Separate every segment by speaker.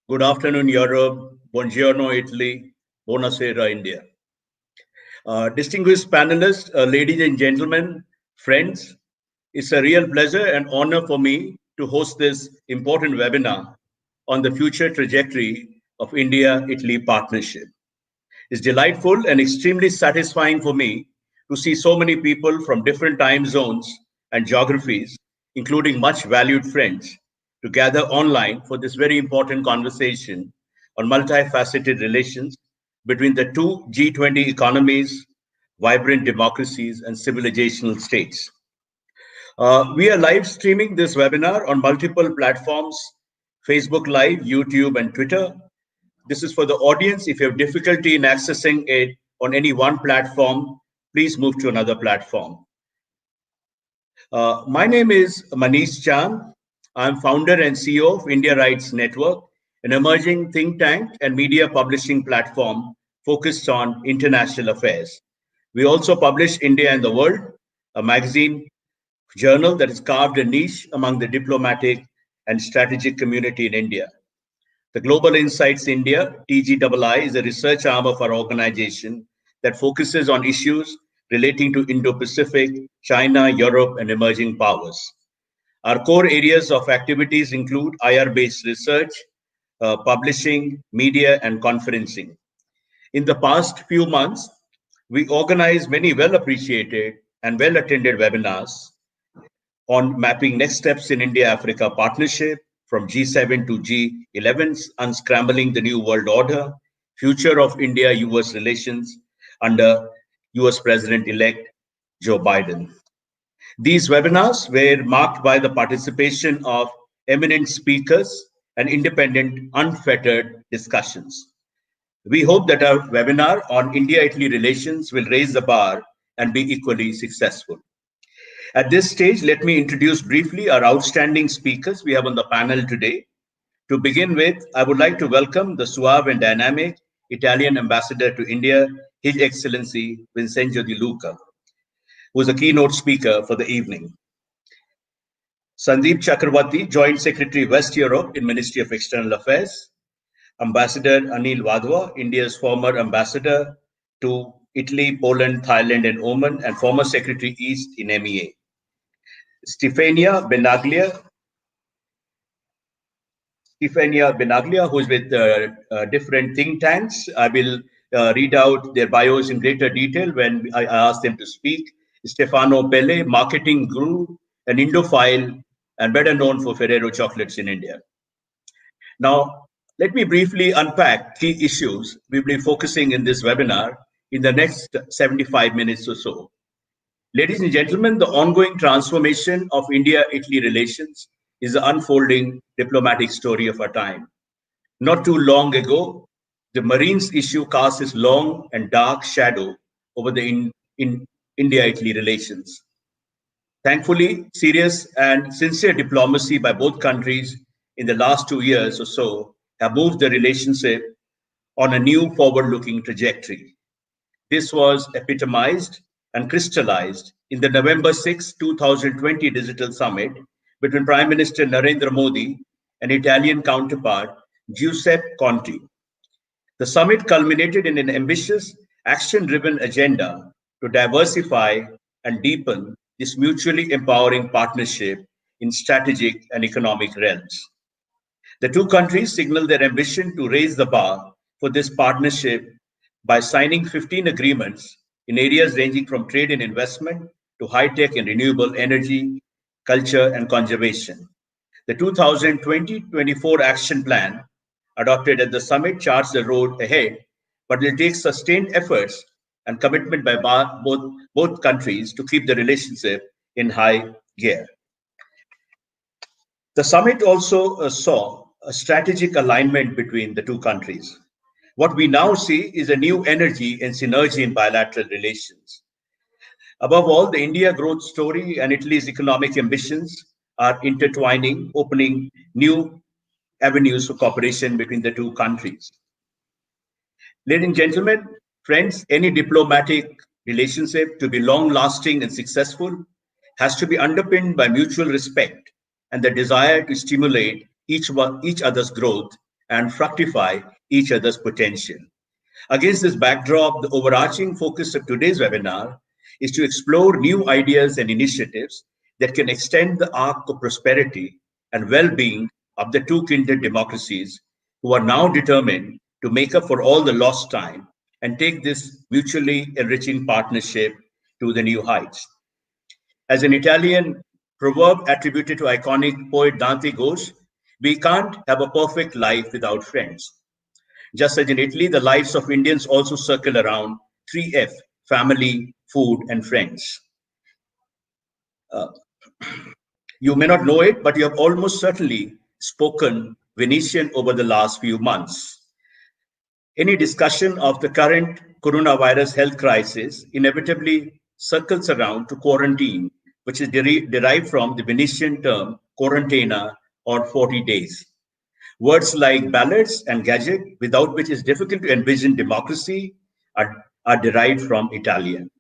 Speaker 1: Good afternoon, Europe. Buongiorno, Italy. Buonasera, India. Distinguished panelists, ladies and gentlemen, friends, it's a real pleasure and honor for me to host this important webinar on the future trajectory of India-Italy partnership. It's delightful and extremely satisfying for me to see so many people from different time zones and geographies, including much valued friends, to gather online for this very important conversation on multifaceted relations between the two G20 economies, vibrant democracies, and civilizational states. We are live streaming this webinar on multiple platforms, Facebook Live, YouTube, and Twitter. This is for the audience. If you have difficulty in accessing it on any one platform, please move to another platform. My name is MANISH. I'm founder and CEO of India Rights Network, an emerging think tank and media publishing platform focused on international affairs. We also publish India and the World, a magazine journal that has carved a niche among the diplomatic and strategic community in India. The Global Insights India, TGII, is a research arm of our organization that focuses on issues relating to Indo-Pacific, China, Europe, and emerging powers. Our core areas of activities include IR-based research, publishing, media, and conferencing. In the past few months, we organized many well-appreciated and well-attended webinars on mapping next steps in India-Africa partnership, from G7 to G11, unscrambling the new world order, future of India-US relations under US President-elect Joe Biden. These webinars were marked by the participation of eminent speakers and independent, unfettered discussions. We hope that our webinar on India-Italy relations will raise the bar and be equally successful. At this stage, let me introduce briefly our outstanding speakers we have on the panel today. To begin with, I would like to welcome the suave and dynamic Italian ambassador to India, His Excellency Vincenzo Di Luca, who is a keynote speaker for the evening. Sandeep Chakravarti, Joint Secretary West Europe in Ministry of External Affairs. Ambassador Anil Wadhwa, India's former ambassador to Italy, Poland, Thailand, and Oman, and former Secretary East in MEA. Stefania Benaglia, who is with different think tanks. I will read out their bios in greater detail when I ask them to speak. Stefano Pelle, marketing guru, an Indophile, and better known for Ferrero chocolates in India. Now, let me briefly unpack key issues we'll be focusing in this webinar in the next 75 minutes or so. Ladies and gentlemen, the ongoing transformation of India-Italy relations is the unfolding diplomatic story of our time. Not too long ago, the Marines issue cast its long and dark shadow over the India-Italy relations. Thankfully, serious and sincere diplomacy by both countries in the last 2 years or so have moved the relationship on a new forward-looking trajectory. This was epitomized and crystallized in the November 6, 2020 Digital Summit between Prime Minister Narendra Modi and Italian counterpart Giuseppe Conte. The summit culminated in an ambitious, action-driven agenda to diversify and deepen this mutually empowering partnership in strategic and economic realms. The two countries signaled their ambition to raise the bar for this partnership by signing 15 agreements in areas ranging from trade and investment to high-tech and renewable energy, culture, and conservation. The 2020-24 action plan adopted at the summit charts the road ahead, but will take sustained efforts and commitment by both countries to keep the relationship in high gear. The summit also saw a strategic alignment between the two countries. What we now see is a new energy and synergy in bilateral relations. Above all, the India growth story and Italy's economic ambitions are intertwining, opening new avenues for cooperation between the two countries. Ladies and gentlemen, friends, any diplomatic relationship to be long-lasting and successful has to be underpinned by mutual respect and the desire to stimulate each other's growth and fructify each other's potential. Against this backdrop, the overarching focus of today's webinar is to explore new ideas and initiatives that can extend the arc of prosperity and well-being of the two kindred democracies who are now determined to make up for all the lost time and take this mutually enriching partnership to the new heights. As an Italian proverb attributed to iconic poet Dante goes, we can't have a perfect life without friends. Just as in Italy, the lives of Indians also circle around 3F, family, food, and friends. You may not know it, but you have almost certainly spoken Venetian over the last few months. Any discussion of the current coronavirus health crisis inevitably circles around to quarantine, which is derived from the Venetian term quarantena, or 40 days. Words like ballads and gadget, without which it's difficult to envision democracy, are derived from Italian.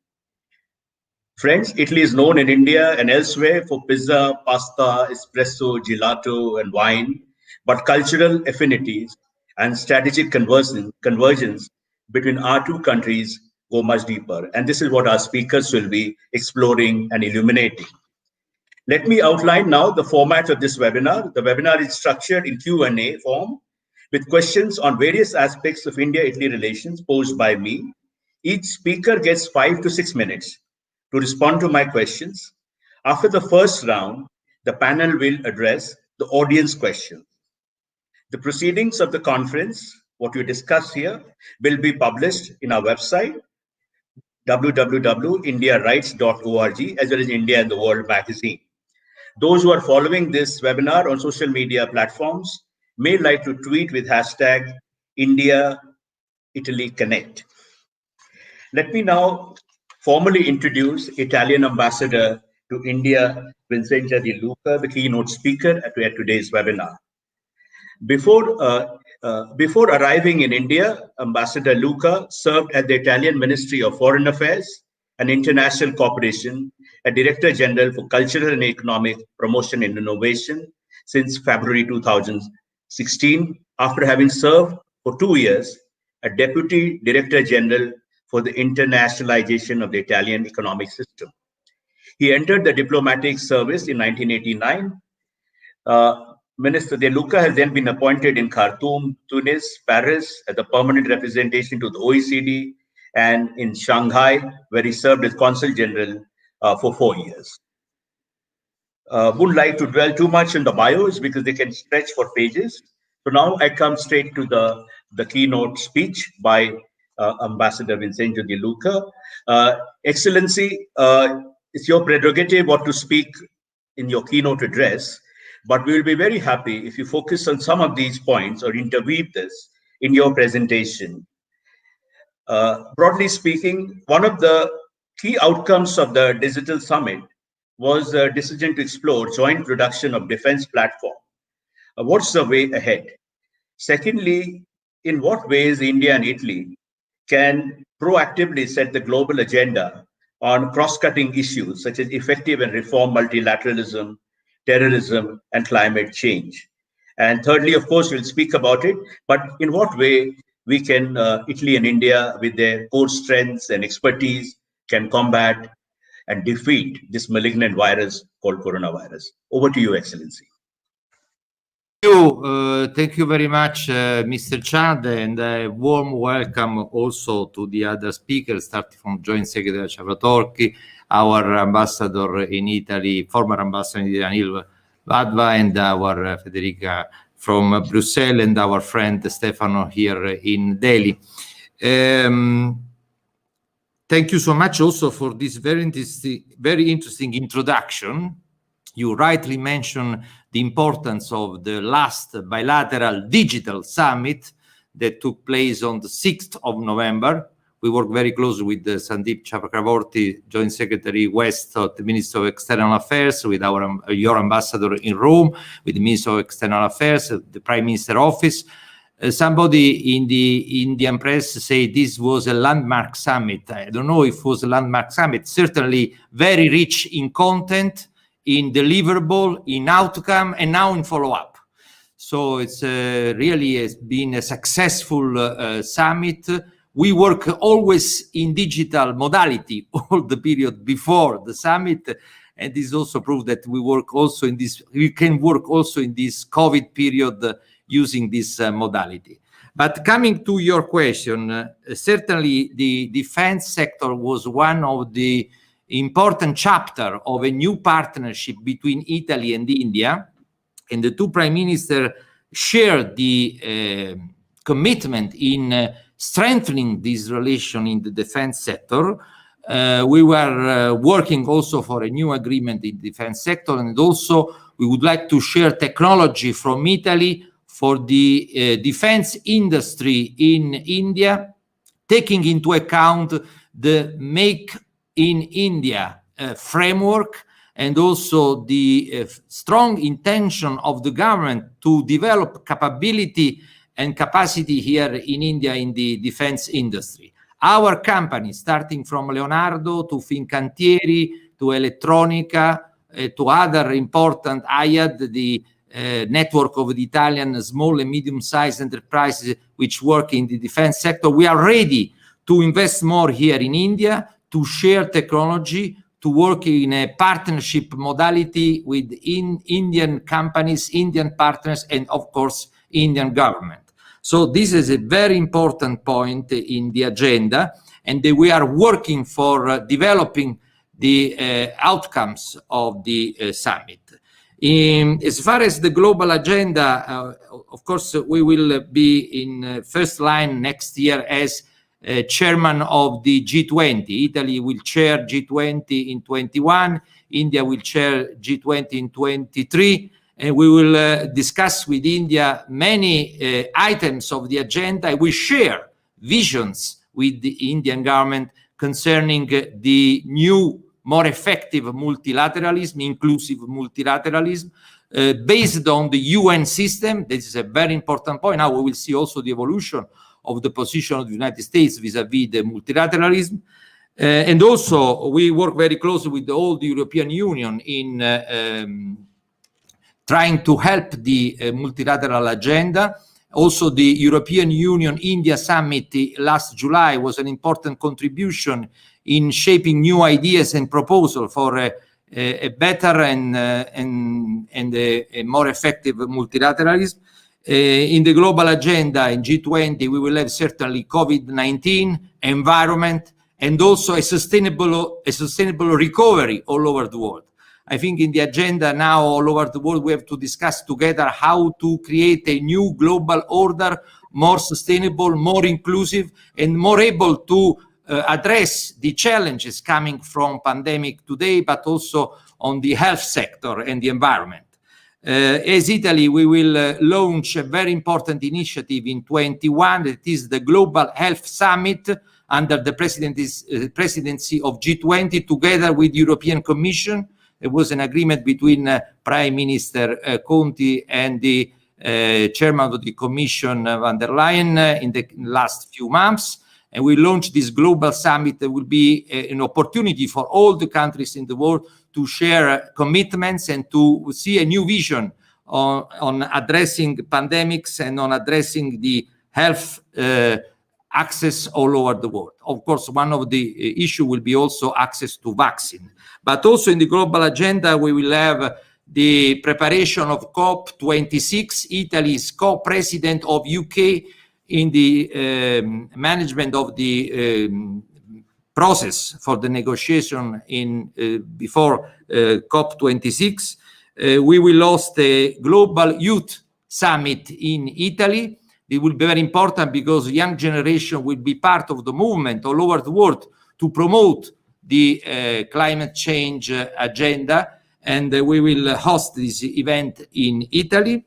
Speaker 1: Friends, Italy is known in India and elsewhere for pizza, pasta, espresso, gelato, and wine, but cultural affinities and strategic convergence between our two countries go much deeper. And this is what our speakers will be exploring and illuminating. Let me outline now the format of this webinar. The webinar is structured in Q&A form with questions on various aspects of India-Italy relations posed by me. Each speaker gets 5 to 6 minutes to respond to my questions. After the first round, the panel will address the audience questions. The proceedings of the conference, what we discuss here, will be published in our website, www.indiarights.org, as well as India and the World magazine. Those who are following this webinar on social media platforms may like to tweet with hashtag India Italy Connect. Let me now formally introduce Italian Ambassador to India, Vincenzo Di Luca, the keynote speaker at today's webinar. Before arriving in India, Ambassador Luca served at the Italian Ministry of Foreign Affairs and International Cooperation, a Director General for Cultural and Economic Promotion and Innovation since February 2016, after having served for 2 years as Deputy Director General for the internationalization of the Italian economic system. He entered the diplomatic service in 1989. Minister De Luca has then been appointed in Khartoum, Tunis, Paris as the permanent representation to the OECD, and in Shanghai, where he served as Consul General for 4 years. Wouldn't like to dwell too much on the bios because they can stretch for pages. So now I come straight to the keynote speech by Ambassador Vincenzo Di Luca. Excellency, it's your prerogative what to speak in your keynote address, but we will be very happy if you focus on some of these points or interweave this in your presentation. Broadly speaking, one of the key outcomes of the digital summit was a decision to explore joint production of defense platform. What's the way ahead? Secondly, in what ways India and Italy can proactively set the global agenda on cross-cutting issues such as effective and reform multilateralism, terrorism, and climate change. And thirdly, of course, we'll speak about it, but in what way we can, Italy and India, with their core strengths and expertise, can combat and defeat this malignant virus called coronavirus. Over to you, Excellency.
Speaker 2: Thank you very much, Mr. Chad, and a warm welcome also to the other speakers, starting from Joint Secretary Ciavatorchi, our ambassador in Italy, former ambassador in Italy, Anil Vadva, and our Federica from Brussels, and our friend Stefano here in Delhi. Thank you so much also for this very interesting introduction. You rightly mentioned the importance of the last bilateral digital summit that took place on the 6th of November. We work very closely with Sandeep Chakravorty, Joint Secretary West of the Ministry of External Affairs, with your ambassador in Rome, with the Minister of External Affairs, the Prime Minister Office. Somebody in the Indian press say this was a landmark summit. I don't know if it was a landmark summit. Certainly very rich in content, in deliverable, in outcome, and now in follow-up. So it's really has been a successful summit. We work always in digital modality all the period before the summit, and this also proves that we can work also in this COVID period using this modality. But coming to your question, certainly the defense sector was one of the important chapter of a new partnership between Italy and India, and the two prime ministers shared the commitment in strengthening this relation in the defense sector. We were working also for a new agreement in the defense sector, and also we would like to share technology from Italy for the defense industry in India, taking into account the Make in India framework, and also the strong intention of the government to develop capability and capacity here in India in the defense industry. Our companies, starting from Leonardo to Fincantieri to Elettronica to other important IAD, the network of the Italian small and medium-sized enterprises which work in the defense sector, we are ready to invest more here in India, to share technology, to work in a partnership modality with Indian companies, Indian partners, and of course, Indian government. So this is a very important point in the agenda, and we are working for developing the outcomes of the summit. As far as the global agenda, of course, we will be in first line next year as chairman of the G20. Italy will chair G20 in 21, India will chair G20 in 23, and we will discuss with India many items of the agenda. We share visions with the Indian government concerning the new, more effective multilateralism, inclusive multilateralism, based on the UN system. This is a very important point. Now we will see also the evolution of the position of the United States vis-à-vis the multilateralism. And also we work very closely with all the European Union in trying to help the multilateral agenda. Also, the European Union-India Summit last July was an important contribution in shaping new ideas and proposals for a better and a more effective multilateralism. In the global agenda in G20, we will have certainly COVID-19, environment, and also a sustainable recovery all over the world. I think in the agenda now all over the world, we have to discuss together how to create a new global order, more sustainable, more inclusive, and more able to address the challenges coming from pandemic today, but also on the health sector and the environment. As Italy, we will launch a very important initiative in 21, that is the Global Health Summit under the presidency of G20, together with the European Commission. There was an agreement between Prime Minister Conte and the Chairman of the Commission, von der Leyen, in the last few months. And we launched this global summit that will be an opportunity for all the countries in the world to share commitments and to see a new vision on addressing pandemics and on addressing the health access all over the world. Of course, one of the issue will be also access to vaccine. But also in the global agenda, we will have the preparation of COP26. Italy is co-president of UK in the management of the process for the negotiation before COP26. We will host a global youth summit in Italy. It will be very important because the young generation will be part of the movement all over the world to promote the climate change agenda, and we will host this event in Italy.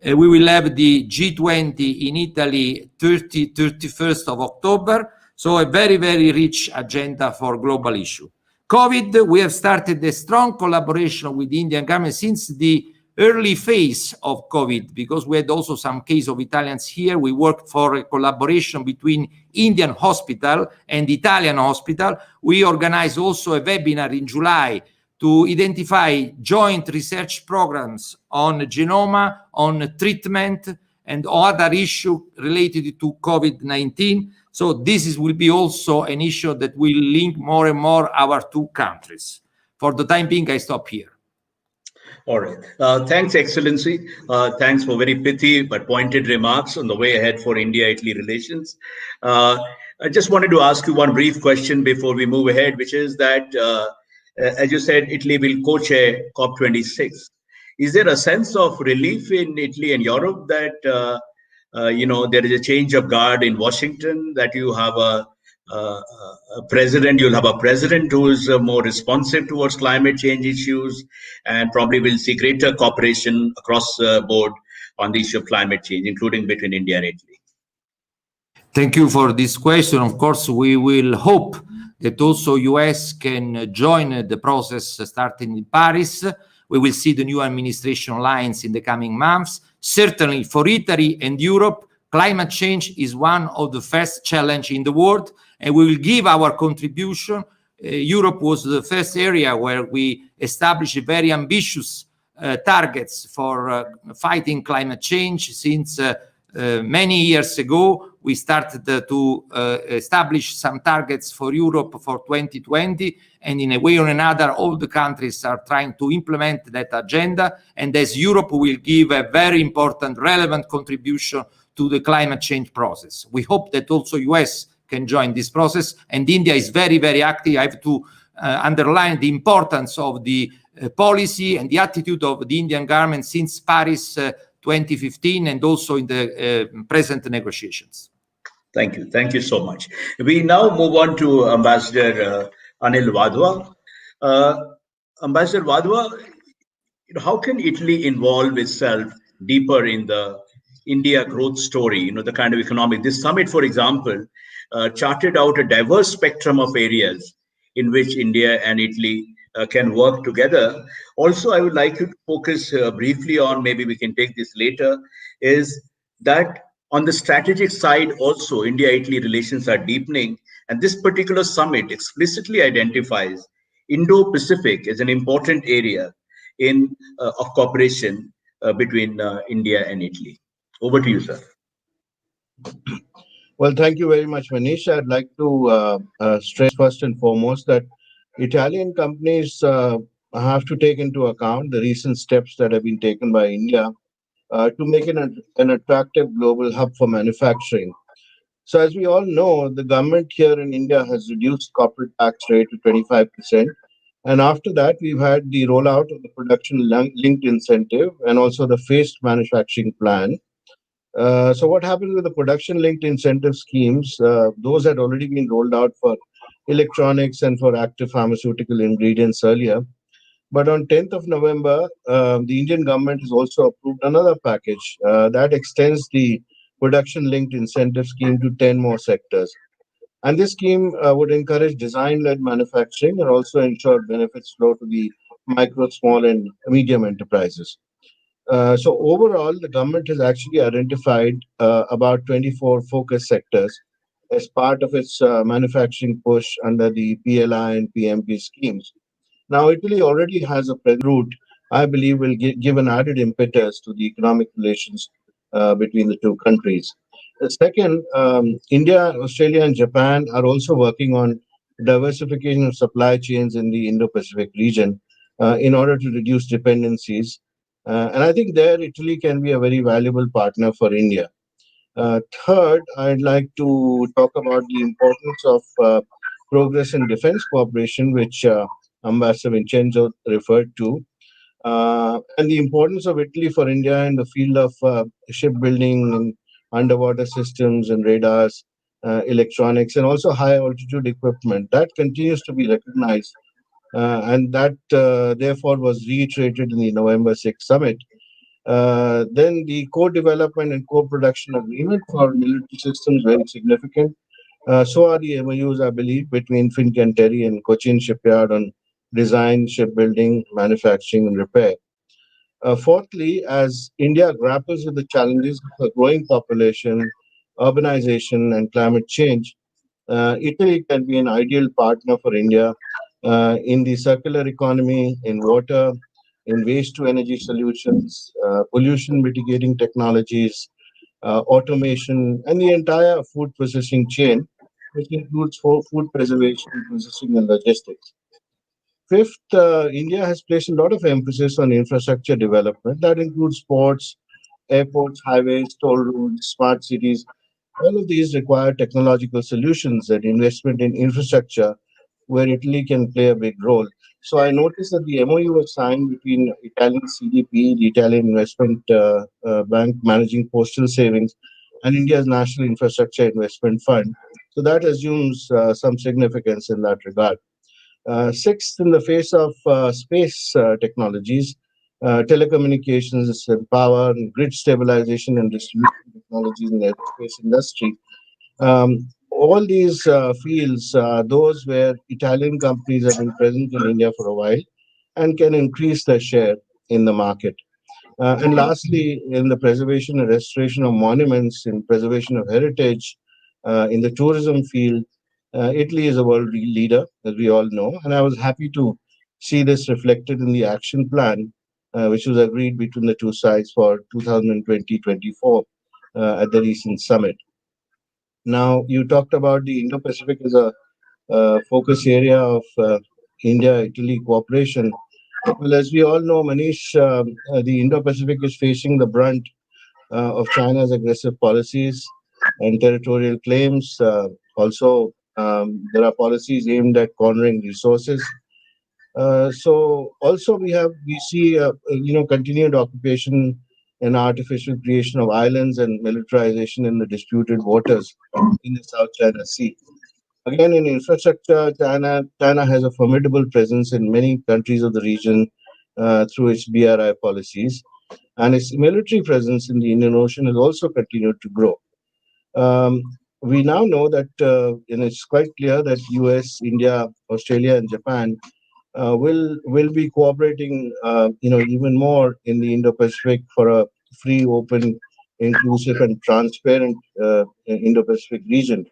Speaker 2: We will have the G20 in Italy 31st of October. So a very, very rich agenda for global issue. COVID, we have started a strong collaboration with the Indian government since the early phase of COVID, because we had also some case of Italians here. We worked for a collaboration between Indian hospital and Italian hospital. We organized also a webinar in July to identify joint research programs on genome, on treatment, and other issues related to COVID-19. So this will be also an issue that will link more and more our two countries. For the time being, I stop here.
Speaker 1: All right. Thanks, Excellency. Thanks for very pithy but pointed remarks on the way ahead for India-Italy relations. I just wanted to ask you one brief question before we move ahead, which is that, as you said, Italy will co-chair COP26. Is there a sense of relief in Italy and Europe that, there is a change of guard in Washington, that you have you'll have a president who is more responsive towards climate change issues, and probably will see greater cooperation across the board on the issue of climate change, including between India and Italy?
Speaker 2: Thank you for this question. Of course, we will hope that also US can join the process starting in Paris. We will see the new administration lines in the coming months. Certainly for Italy and Europe, climate change is one of the first challenges in the world, and we will give our contribution. Europe was the first area where we established very ambitious targets for fighting climate change. Since many years ago, we started to establish some targets for Europe for 2020, and in a way or another, all the countries are trying to implement that agenda. And as Europe will give a very important, relevant contribution to the climate change process. We hope that also US can join this process, and India is very, very active. I have to underline the importance of the policy and the attitude of the Indian government since Paris 2015, and also in the present negotiations.
Speaker 1: Thank you. Thank you so much. We now move on to Ambassador Anil Wadhwa. Ambassador Wadhwa, how can Italy involve itself deeper in the India growth story, the kind of economic? This summit, for example, charted out a diverse spectrum of areas in which India and Italy can work together. Also, I would like you to focus briefly on, maybe we can take this later, is that on the strategic side also, India-Italy relations are deepening, and this particular summit explicitly identifies Indo-Pacific as an important area of cooperation between India and Italy. Over to you, sir.
Speaker 3: Well, thank you very much, Manish. I'd like to stress first and foremost that Italian companies have to take into account the recent steps that have been taken by India to make it an attractive global hub for manufacturing. So as we all know, the government here in India has reduced corporate tax rate to 25%. And after that, we've had the rollout of the production-linked incentive and also the phased manufacturing plan. So what happened with the production-linked incentive schemes? Those had already been rolled out for electronics and for active pharmaceutical ingredients earlier. But on 10th of November, the Indian government has also approved another package that extends the production-linked incentive scheme to 10 more sectors. And this scheme would encourage design-led manufacturing and also ensure benefits flow to the micro, small, and medium enterprises. So overall, the government has actually identified about 24 focus sectors as part of its manufacturing push under the PLI and PMP schemes. Now, Italy already has a route, I believe, will give an added impetus to the economic relations between the two countries. Second, India, Australia, and Japan are also working on diversification of supply chains in the Indo-Pacific region in order to reduce dependencies. And I think there Italy can be a very valuable partner for India. Third, I'd like to talk about the importance of progress in defense cooperation, which Ambassador Vincenzo referred to, and the importance of Italy for India in the field of shipbuilding and underwater systems and radars, electronics, and also high altitude equipment. That continues to be recognized, and that therefore was reiterated in the November 6th summit. Then the co-development and co-production agreement for military systems, very significant. So are the MOUs, I believe, between Fincantieri and Cochin Shipyard on design, shipbuilding, manufacturing, and repair. Fourthly, as India grapples with the challenges of a growing population, urbanization, and climate change, Italy can be an ideal partner for India in the circular economy, in water, in waste to energy solutions, pollution mitigating technologies, automation, and the entire food processing chain, which includes food preservation, processing, and logistics. Fifth, India has placed a lot of emphasis on infrastructure development. That includes ports, airports, highways, toll roads, smart cities. All of these require technological solutions and investment in infrastructure where Italy can play a big role. So I noticed that the MOU was signed between Italian CDP, the Italian Investment Bank managing postal savings, and India's National Infrastructure Investment Fund. So that assumes some significance in that regard. Sixth, in the face of space technologies, telecommunications and power, and grid stabilization and distribution technologies in the aerospace industry, all these fields are those where Italian companies have been present in India for a while and can increase their share in the market. And lastly, in the preservation and restoration of monuments, in preservation of heritage, in the tourism field, Italy is a world leader, as we all know. And I was happy to see this reflected in the action plan, which was agreed between the two sides for 2020-24 at the recent summit. Now, you talked about the Indo-Pacific as a focus area of India-Italy cooperation. Well, as we all know, Manish, the Indo-Pacific is facing the brunt of China's aggressive policies and territorial claims. Also, there are policies aimed at cornering resources. So, also we see continued occupation and artificial creation of islands and militarization in the disputed waters in the South China Sea. Again, in infrastructure, China has a formidable presence in many countries of the region through its BRI policies, and its military presence in the Indian Ocean has also continued to grow. Um, we now know that, and it's quite clear that US, India, Australia, and Japan will be cooperating, even more in the Indo-Pacific for a free, open, inclusive, and transparent Indo-Pacific region.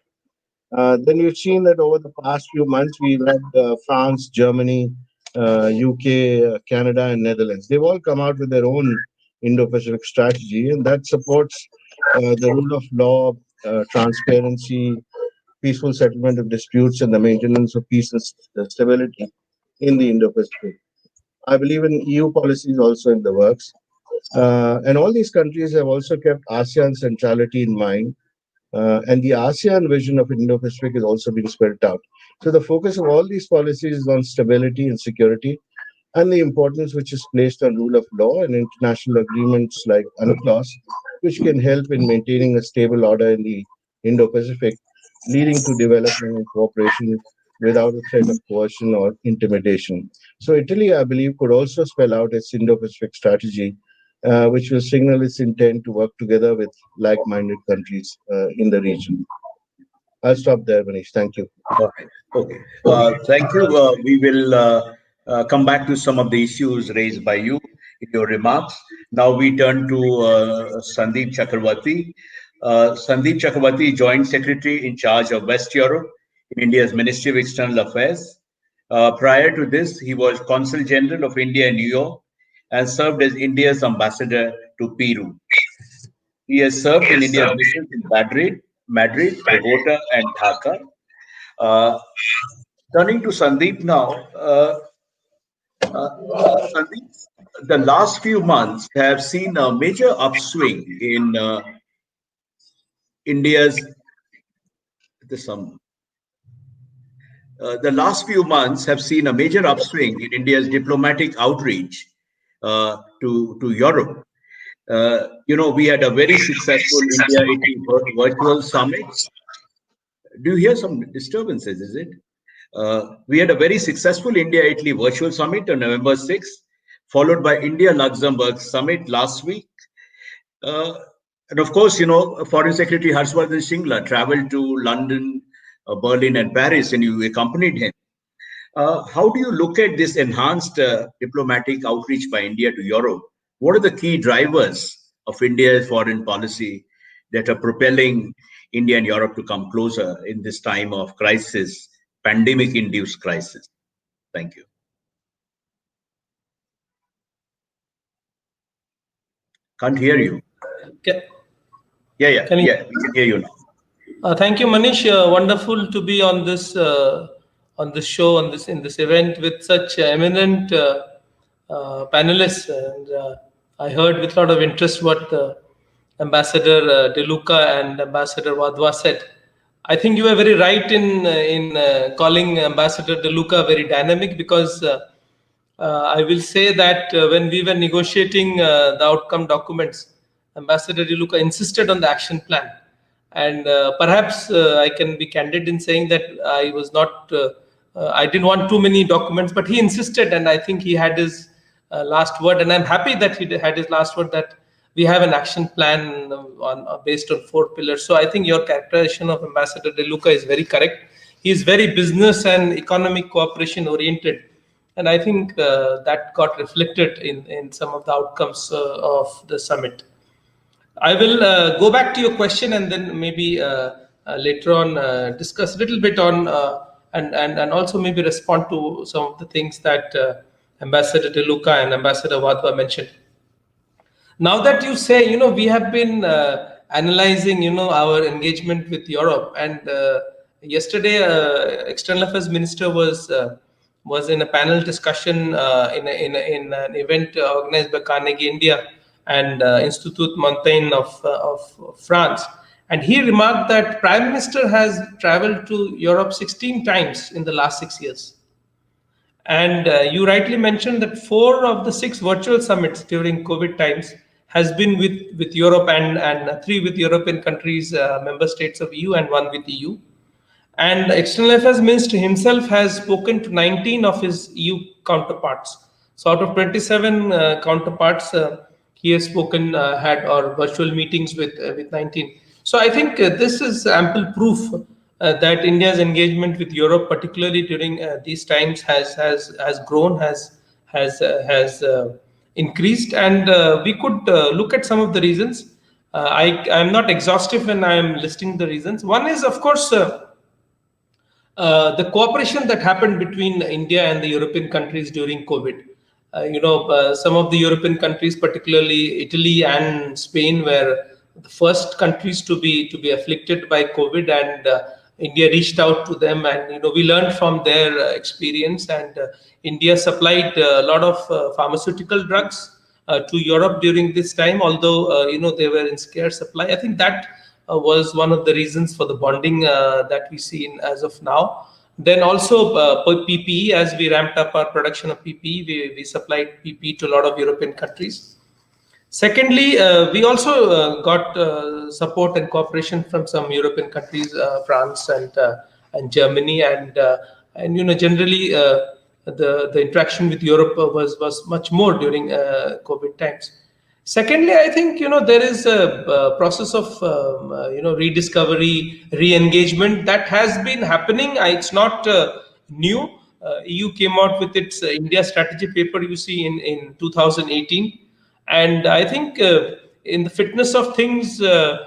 Speaker 3: Then we've seen that over the past few months, we've had France, Germany, UK, Canada, and Netherlands. They've all come out with their own Indo-Pacific strategy, and that supports the rule of law, transparency, peaceful settlement of disputes, and the maintenance of peace and stability in the Indo-Pacific. I believe in EU policies also in the works. And all these countries have also kept ASEAN centrality in mind, and the ASEAN vision of Indo-Pacific is also being spelled out. So the focus of all these policies is on stability and security, and the importance which is placed on rule of law and international agreements like UNCLOS, which can help in maintaining a stable order in the Indo-Pacific, leading to development and cooperation without a threat of coercion or intimidation. So Italy, I believe, could also spell out its Indo-Pacific strategy, which will signal its intent to work together with like-minded countries in the region. I'll stop there, Manish. Thank you.
Speaker 1: All right. Okay. Thank you. We will come back to some of the issues raised by you in your remarks. Now we turn to Sandeep Chakravarti. Sandeep Chakravarti, Joint Secretary in charge of West Europe in India's Ministry of External Affairs. Prior to this, he was Consul General of India in New York and served as India's ambassador to Peru. He has served in India's missions in Madrid, Bogota, and Dhaka. Uh, Turning to Sandeep now, Sandeep, the last few months have seen a major upswing in India's this the last few months have seen a major upswing in India's diplomatic outreach to Europe. We had a very successful India-Italy virtual summit. Do you hear some disturbances? Is it? We had a very successful India-Italy virtual summit on November 6th, followed by India-Luxembourg summit last week. Uh, and of course, Foreign Secretary Harshvardhan Shringla traveled to London, Berlin, and Paris, and you accompanied him. How do you look at this enhanced diplomatic outreach by India to Europe? What are the key drivers of India's foreign policy that are propelling India and Europe to come closer in this time of crisis, pandemic-induced crisis? Thank you. Can't hear you.
Speaker 4: Can,
Speaker 1: Yeah,
Speaker 4: can you,
Speaker 1: we can hear you now.
Speaker 4: thank you, Manish. Wonderful to be on this show, in this event with such eminent panelists. And I heard with a lot of interest what Ambassador De Luca and Ambassador Wadhwa said. I think you were very right in calling Ambassador De Luca very dynamic, because I will say that when we were negotiating the outcome documents, Ambassador De Luca insisted on the action plan. And perhaps I can be candid in saying that I was not, I didn't want too many documents, but he insisted, and I think he had his last word. And I'm happy that he had his last word, that we have an action plan based on 4 pillars. So I think your characterization of Ambassador De Luca is very correct. He is very business and economic cooperation oriented. And I think that got reflected in some of the outcomes of the summit. I will go back to your question, and then maybe later on discuss a little bit on and also maybe respond to some of the things that Ambassador De Luca and Ambassador Wadhwa mentioned. Now that you say, we have been analyzing, our engagement with Europe, and yesterday, External Affairs Minister was in a panel discussion in an event organized by Carnegie India and Institut Montaigne of France. And he remarked that Prime Minister has traveled to Europe 16 times in the last 6 years. And you rightly mentioned that 4 of the 6 virtual summits during COVID times has been with Europe, and 3 with European countries, member states of EU, and 1 with EU. And External Affairs Minister himself has spoken to 19 of his EU counterparts. So out of 27 counterparts, he has spoken, or virtual meetings with 19. So I think this is ample proof that India's engagement with Europe, particularly during these times, has grown, has increased, and we could look at some of the reasons. I'm not exhaustive when I'm listing the reasons. One is, of course, the cooperation that happened between India and the European countries during COVID. Some of the European countries, particularly Italy and Spain, were the first countries to be afflicted by COVID, and India reached out to them, and we learned from their experience. And India supplied a lot of pharmaceutical drugs to Europe during this time, although they were in scarce supply. I think that was one of the reasons for the bonding that we see as of now. Then also PPE, as we ramped up our production of PPE, we supplied PPE to a lot of European countries. Secondly, we also got support and cooperation from some European countries, France and Germany, and generally the interaction with Europe was much more during COVID times. Secondly, I think there is a process of rediscovery, re-engagement that has been happening. It's not new. EU came out with its India strategy paper, in 2018, and I think in the fitness of things, this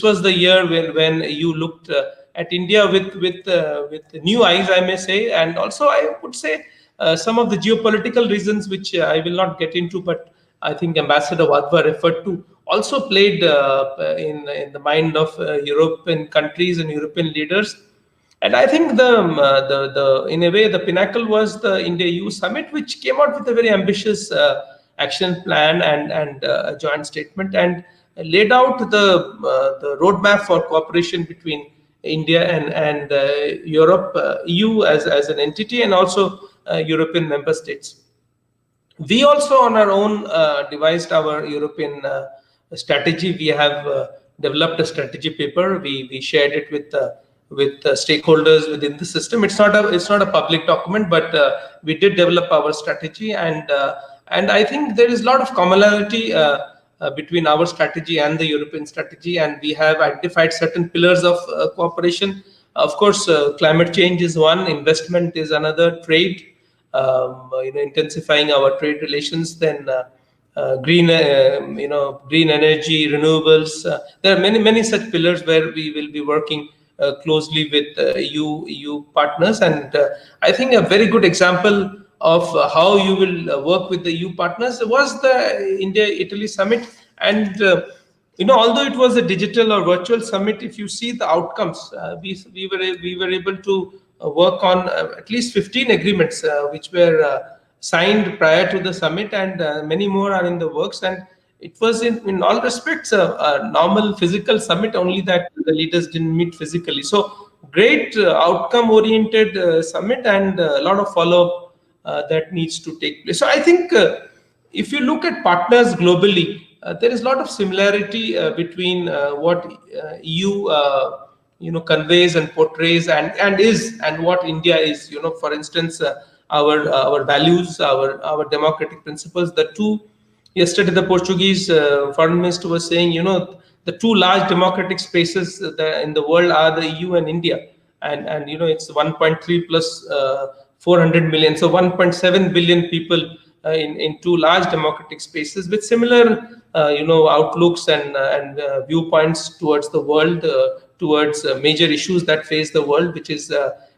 Speaker 4: was the year when EU looked at India with new eyes, I may say, and also I would say some of the geopolitical reasons, which I will not get into, but I think Ambassador Wadhwa referred to, also played in the mind of European countries and European leaders. And I think the in a way the pinnacle was the India-EU summit, which came out with a very ambitious action plan and a joint statement, and laid out the roadmap for cooperation between India and Europe, EU as an entity, and also European member states. We also on our own devised our European strategy. We have developed a strategy paper. We shared it with stakeholders within the system. It's not a public document, but we did develop our strategy, and I think there is a lot of commonality between our strategy and the European strategy, and we have identified certain pillars of cooperation. Of course, climate change is one, investment is another, trade, intensifying our trade relations, then green energy, renewables. There are many such pillars where we will be working closely with EU partners. And I think a very good example of how you will work with the EU partners was the India-Italy summit. And although it was a digital or virtual summit, if you see the outcomes, we were able to work on at least 15 agreements which were signed prior to the summit, and many more are in the works. And it was in all respects a normal physical summit, only that the leaders didn't meet physically. So great outcome oriented summit, and a lot of follow up that needs to take place. So I think if you look at partners globally, there is a lot of similarity between what EU conveys and portrays and is, and what India is. For instance, our values, our democratic principles. The two, yesterday the Portuguese foreign minister was saying, the two large democratic spaces in the world are the EU and India, and it's 1.3 plus 400 million, so 1.7 billion people in two large democratic spaces with similar outlooks and viewpoints towards the world, towards major issues that face the world, which is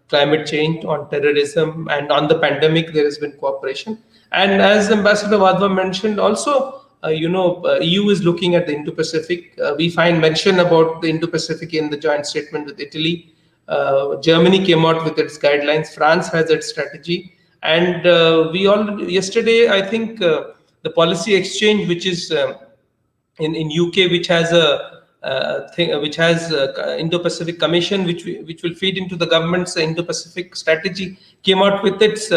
Speaker 4: climate change, on terrorism, and on the pandemic. There has been cooperation. And as Ambassador Wadhwa mentioned, also EU is looking at the Indo-Pacific. We find mention about the Indo-Pacific in the joint statement with Italy. Germany came out with its guidelines. France has its strategy. And we all yesterday, I think, the policy exchange, which is in UK, which has Indo-Pacific Commission, which will feed into the government's Indo-Pacific strategy, came out with its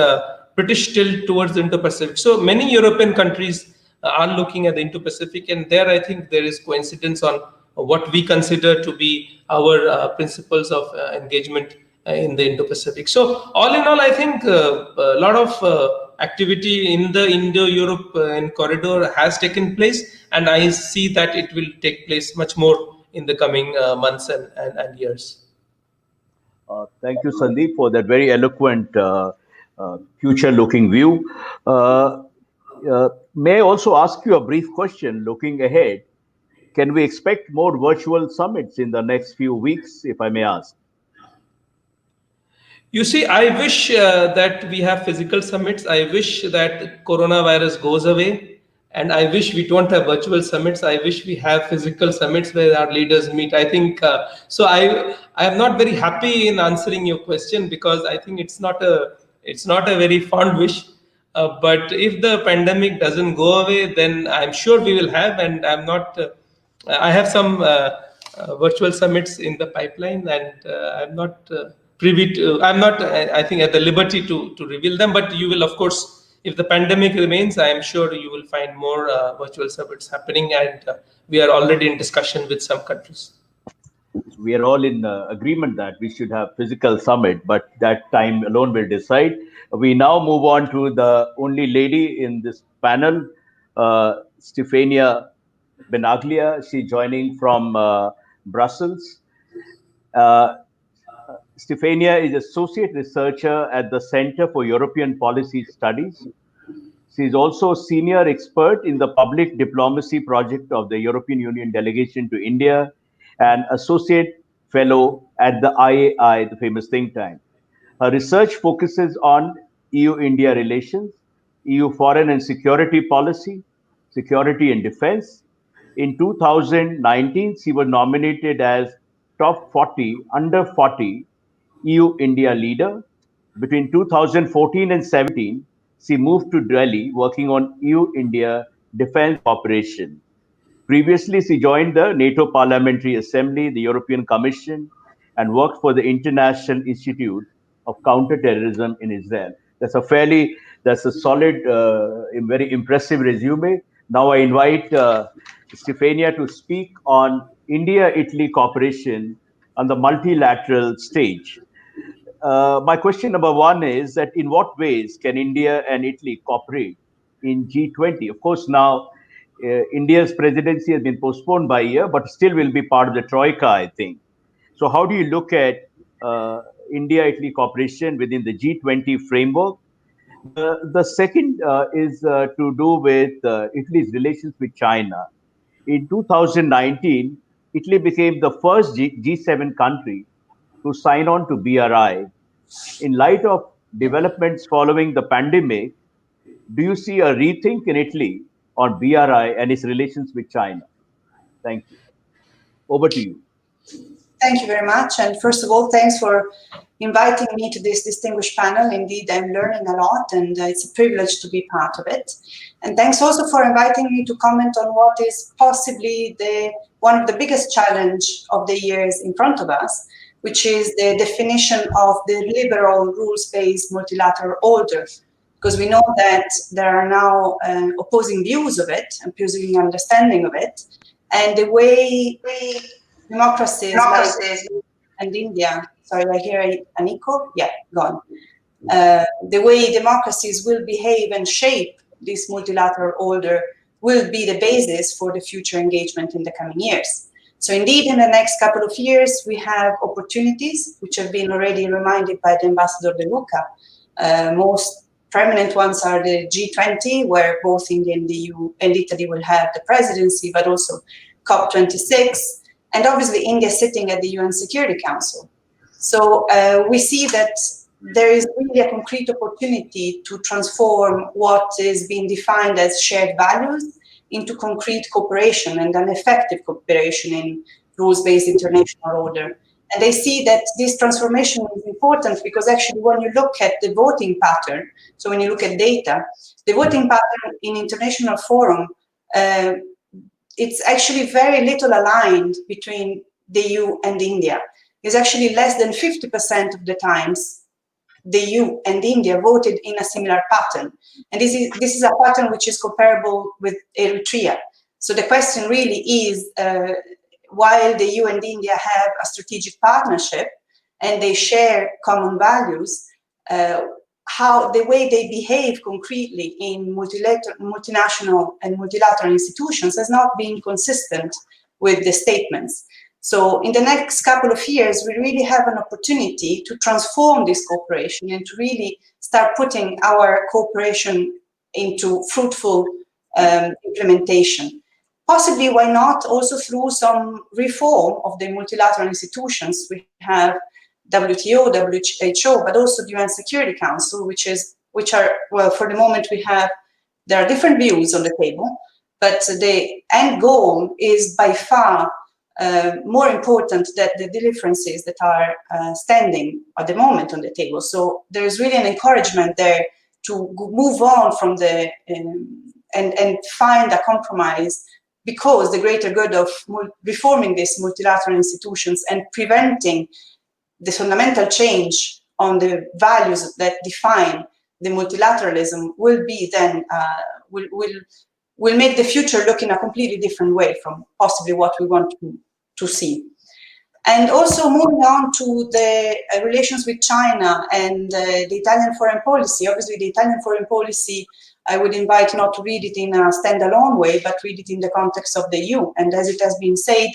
Speaker 4: British tilt towards the Indo-Pacific. So many European countries are looking at the Indo-Pacific, and there I think there is coincidence on what we consider to be our principles of engagement in the Indo-Pacific. So all in all, I think a lot of activity in the Indo-Europe corridor has taken place, and I see that it will take place much more in the coming months and years.
Speaker 1: Thank you, Sandeep, for that very eloquent future-looking view. May I also ask you a brief question looking ahead? Can we expect more virtual summits in the next few weeks, if I may ask?
Speaker 4: You see, I wish that we have physical summits. I wish that coronavirus goes away. And I wish we don't have virtual summits. I wish we have physical summits where our leaders meet. I think so. I am not very happy in answering your question, because I think it's not a very fond wish. But if the pandemic doesn't go away, then I'm sure we will have. And I'm not. I have some virtual summits in the pipeline, and I'm not privy to. I'm not. I think at the liberty to reveal them. But you will, of course. If the pandemic remains, I am sure you will find more virtual summits happening, and we are already in discussion with some countries.
Speaker 1: We are all in agreement that we should have physical summit, but that time alone will decide. We now move on to the only lady in this panel, Stefania Benaglia. She's joining from Brussels. Stefania is associate researcher at the Center for European Policy Studies. She is also senior expert in the public diplomacy project of the European Union delegation to India and associate fellow at the IAI, the famous think tank. Her research focuses on EU-India relations, EU foreign and security policy, security and defense. In 2019, she was nominated as top 40, under 40 EU-India leader. Between 2014 and 17, she moved to Delhi working on EU-India defense cooperation. Previously, she joined the NATO Parliamentary Assembly, the European Commission, and worked for the International Institute of Counterterrorism in Israel. That's a solid, very impressive resume. Now I invite Stefania to speak on India-Italy cooperation on the multilateral stage. My question number one is that in what ways can India and Italy cooperate in G20? Of course, now India's presidency has been postponed by a year, but still will be part of the Troika, I think. So how do you look at India-Italy cooperation within the G20 framework? The second is to do with Italy's relations with China. In 2019, Italy became the first G7 country to sign on to BRI. In light of developments following the pandemic, do you see a rethink in Italy on BRI and its relations with China? Thank you. Over to you.
Speaker 5: Thank you very much. And first of all, thanks for inviting me to this distinguished panel. Indeed, I'm learning a lot, and it's a privilege to be part of it. And thanks also for inviting me to comment on what is possibly one of the biggest challenges of the years in front of us, which is the definition of the liberal rules-based multilateral order. Because we know that there are now opposing views of it, opposing understanding of it, and the way democracies like and India, sorry, I hear an echo? Yeah, gone. The way democracies will behave and shape this multilateral order will be the basis for the future engagement in the coming years. So indeed, in the next couple of years, we have opportunities, which have been already reminded by the Ambassador De Luca. Most prominent ones are the G20, where both India and the EU and Italy will have the presidency, but also COP26, and obviously India sitting at the UN Security Council. So we see that there is really a concrete opportunity to transform what is being defined as shared values into concrete cooperation and an effective cooperation in rules-based international order. And they see that this transformation is important because actually when you look at the voting pattern, so when you look at data, the voting pattern in international forum, it's actually very little aligned between the EU and India. It's actually less than 50% of the times the EU and India voted in a similar pattern. And this is a pattern which is comparable with Eritrea. So the question really is, while the EU and India have a strategic partnership and they share common values, how the way they behave concretely in multinational and multilateral institutions has not been consistent with the statements. So in the next couple of years, we really have an opportunity to transform this cooperation and to really start putting our cooperation into fruitful implementation. Possibly, why not, also through some reform of the multilateral institutions. We have WTO, WHO, but also the UN Security Council, which are, well, for the moment there are different views on the table, but the end goal is by far more important than the differences that are standing at the moment on the table. So there is really an encouragement there to move on from the and find a compromise, because the greater good of reforming these multilateral institutions and preventing the fundamental change on the values that define the multilateralism will be then will make the future look in a completely different way from possibly what we want to see. And also moving on to the relations with China and the Italian foreign policy. Obviously, the Italian foreign policy, I would invite not to read it in a standalone way, but read it in the context of the EU. And as it has been said,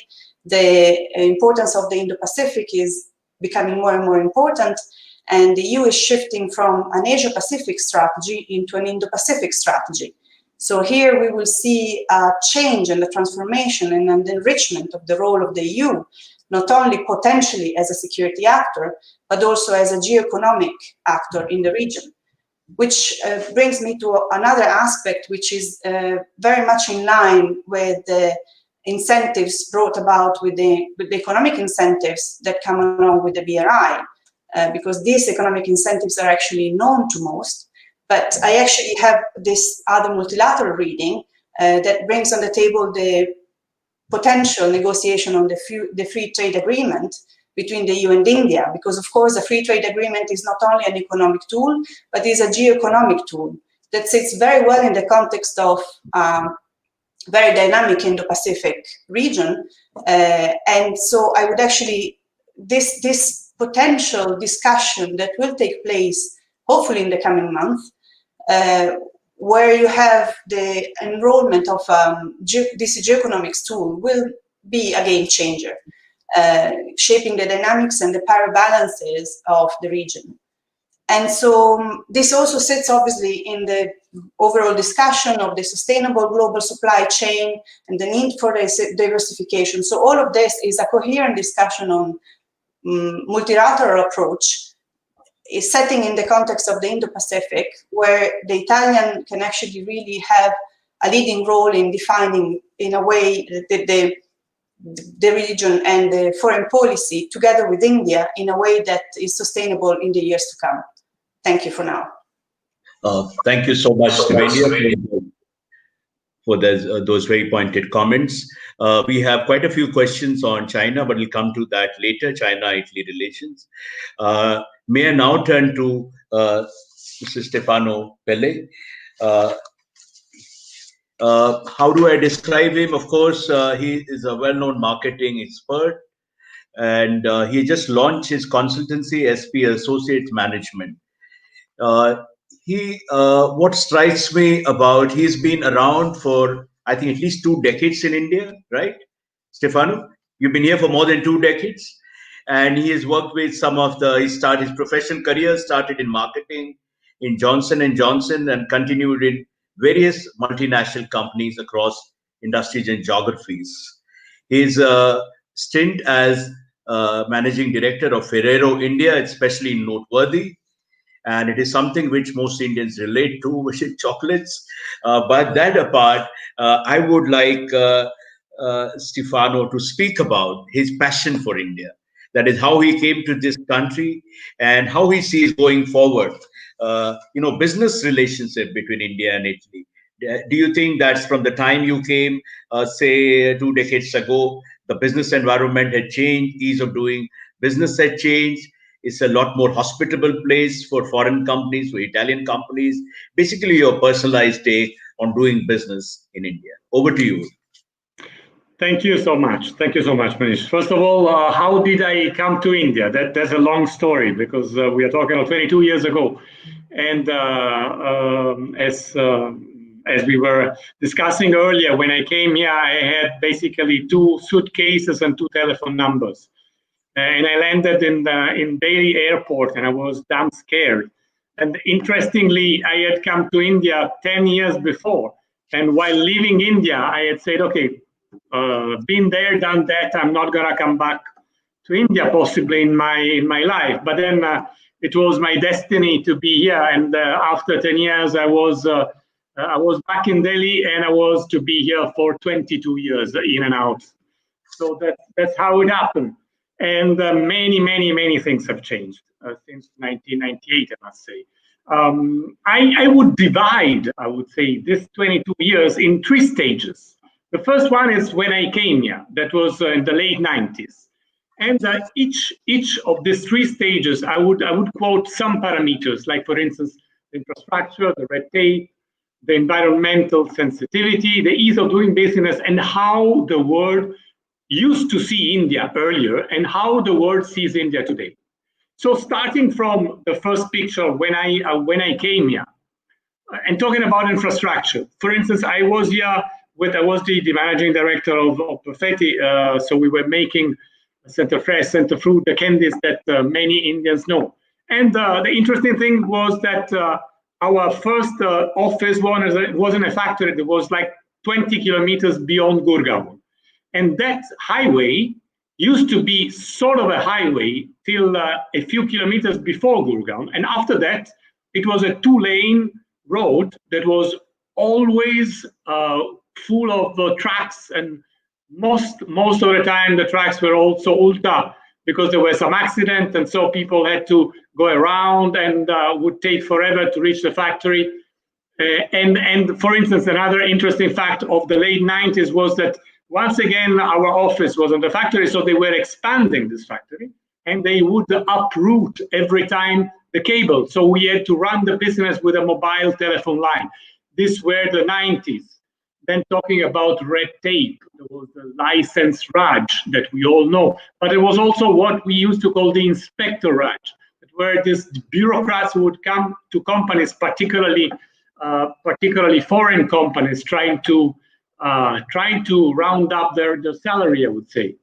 Speaker 5: the importance of the Indo-Pacific is becoming more and more important. And the EU is shifting from an Asia-Pacific strategy into an Indo-Pacific strategy. So here we will see a change and the transformation and the enrichment of the role of the EU, not only potentially as a security actor, but also as a geoeconomic actor in the region. Which brings me to another aspect, which is very much in line with the incentives brought about with the economic incentives that come along with the BRI, because these economic incentives are actually known to most. But I actually have this other multilateral reading that brings on the table the potential negotiation on the free trade agreement between the EU and India, because of course a free trade agreement is not only an economic tool, but is a geoeconomic tool that sits very well in the context of very dynamic Indo-Pacific region. And so I would actually, this potential discussion that will take place hopefully in the coming month, where you have the enrollment of this geoeconomics tool will be a game changer, shaping the dynamics and the power balances of the region. And so this also sits obviously in the overall discussion of the sustainable global supply chain and the need for diversification. So all of this is a coherent discussion on multilateral approach is setting in the context of the Indo-Pacific, where the Italian can actually really have a leading role in defining, in a way, the region and the foreign policy together with India in a way that is sustainable in the years to come. Thank you for now.
Speaker 1: Thank you so much, Stefania, for those very pointed comments. We have quite a few questions on China, but we'll come to that later, China-Italy relations. May I now turn to Mr. Stefano Pelle. How do I describe him? Of course, he is a well-known marketing expert, and he just launched his consultancy, SP Associates Management. What strikes me about, he's been around for, I think, at least 2 decades in India, right? Stefano, you've been here for more than 2 decades, and he has worked with some of his professional career started in marketing in Johnson & Johnson and continued in various multinational companies across industries and geographies. His stint as managing director of Ferrero India, especially noteworthy, and it is something which most Indians relate to, which is chocolates. But that apart, I would like Stefano to speak about his passion for India. That is how he came to this country and how he sees going forward, business relationship between India and Italy. Do you think that's from the time you came, say 2 decades ago, the business environment had changed, ease of doing business had changed? It's a lot more hospitable place for foreign companies, for Italian companies. Basically, your personalized take on doing business in India. Over to you.
Speaker 6: Thank you so much. Thank you so much, Manish. First of all, how did I come to India? That's a long story because we are talking about 22 years ago. And as we were discussing earlier, when I came here, I had basically 2 suitcases and 2 telephone numbers. And I landed in Delhi airport, and I was damn scared. And interestingly, I had come to India 10 years before. And while leaving India, I had said, okay, been there, done that. I'm not gonna come back to India possibly in my life. But then it was my destiny to be here. And after 10 years, I was back in Delhi, and I was to be here for 22 years in and out. So that's how it happened. And many things have changed since 1998, I must say. I would divide, I would say, this 22 years in 3 stages. The first one is when I came here. That was in the late 90s. And each of these 3 stages, I would quote some parameters, like, for instance, the infrastructure, the red tape, the environmental sensitivity, the ease of doing business, and how the world used to see India earlier and how the world sees India today. So starting from the first picture when I came here, and talking about infrastructure. For instance, I was the managing director of Perfetti, so we were making Center Fresh, Center Fruit, the candies that many Indians know. And the interesting thing was that our first office wasn't a factory. It was like 20 kilometers beyond Gurgaon. And that highway used to be sort of a highway till a few kilometers before Gurgaon. And after that, it was a 2-lane road that was always full of tracks. And most of the time, the tracks were also ulta because there were some accidents. And so people had to go around and would take forever to reach the factory. And for instance, another interesting fact of the late 90s was that once again, our office was on the factory, so they were expanding this factory, and they would uproot every time the cable. So we had to run the business with a mobile telephone line. These were the 90s. Then talking about red tape, there was the license Raj that we all know, but it was also what we used to call the inspector Raj, where these bureaucrats would come to companies, particularly foreign companies, trying to round up their salary, I would say.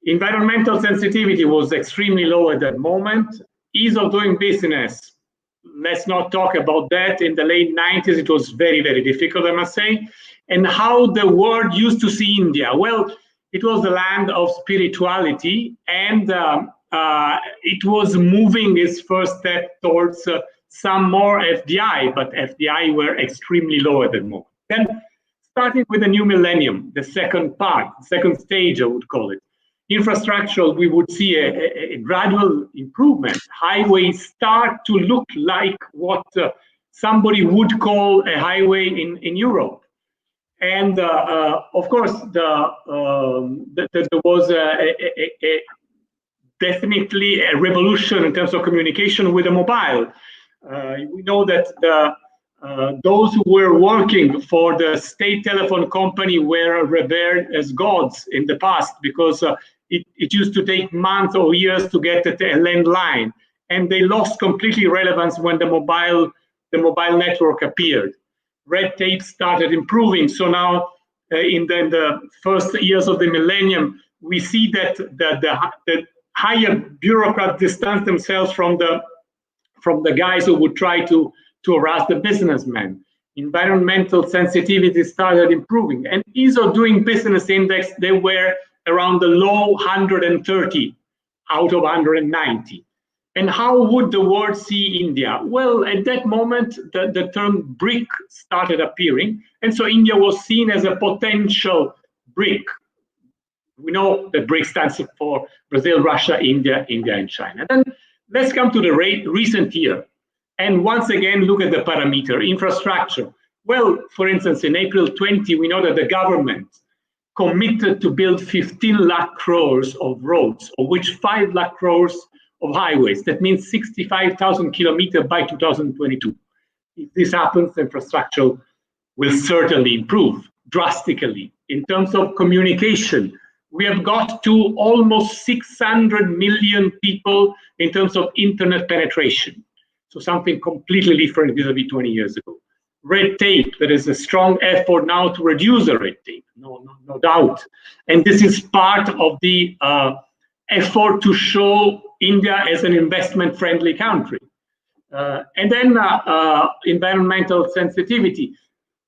Speaker 6: Environmental sensitivity was extremely low at that moment. Ease of doing business, let's not talk about that. In the late 90s, it was very, very difficult, I must say. And how the world used to see India. Well, it was the land of spirituality and it was moving its first step towards some more FDI, but FDI were extremely low at the moment. Then, starting with the new millennium, the second part, second stage, I would call it, infrastructural, we would see a gradual improvement. Highways start to look like what somebody would call a highway in Europe. And of course, there was definitely a revolution in terms of communication with the mobile. We know that those who were working for the state telephone company were revered as gods in the past, because it used to take months or years to get a landline, and they lost completely relevance when the mobile network appeared. Red tape started improving, so now in the first years of the millennium, we see that the higher bureaucrats distance themselves from the guys who would try to harass the businessmen. Environmental sensitivity started improving, and ease of doing business index, they were around the low 130 out of 190. And how would the world see India? Well, at that moment, the term BRIC started appearing, and so India was seen as a potential BRIC. We know that BRIC stands for Brazil, Russia, India, and China. Then let's come to the recent year. And once again, look at the parameter, infrastructure. Well, for instance, in April 20, we know that the government committed to build 15 lakh crores of roads, of which 5 lakh crores of highways. That means 65,000 kilometers by 2022. If this happens, infrastructure will certainly improve drastically. In terms of communication, we have got to almost 600 million people in terms of internet penetration. So something completely different vis-a-vis 20 years ago. Red tape, there is a strong effort now to reduce the red tape, no doubt. And this is part of the effort to show India as an investment-friendly country. And then environmental sensitivity.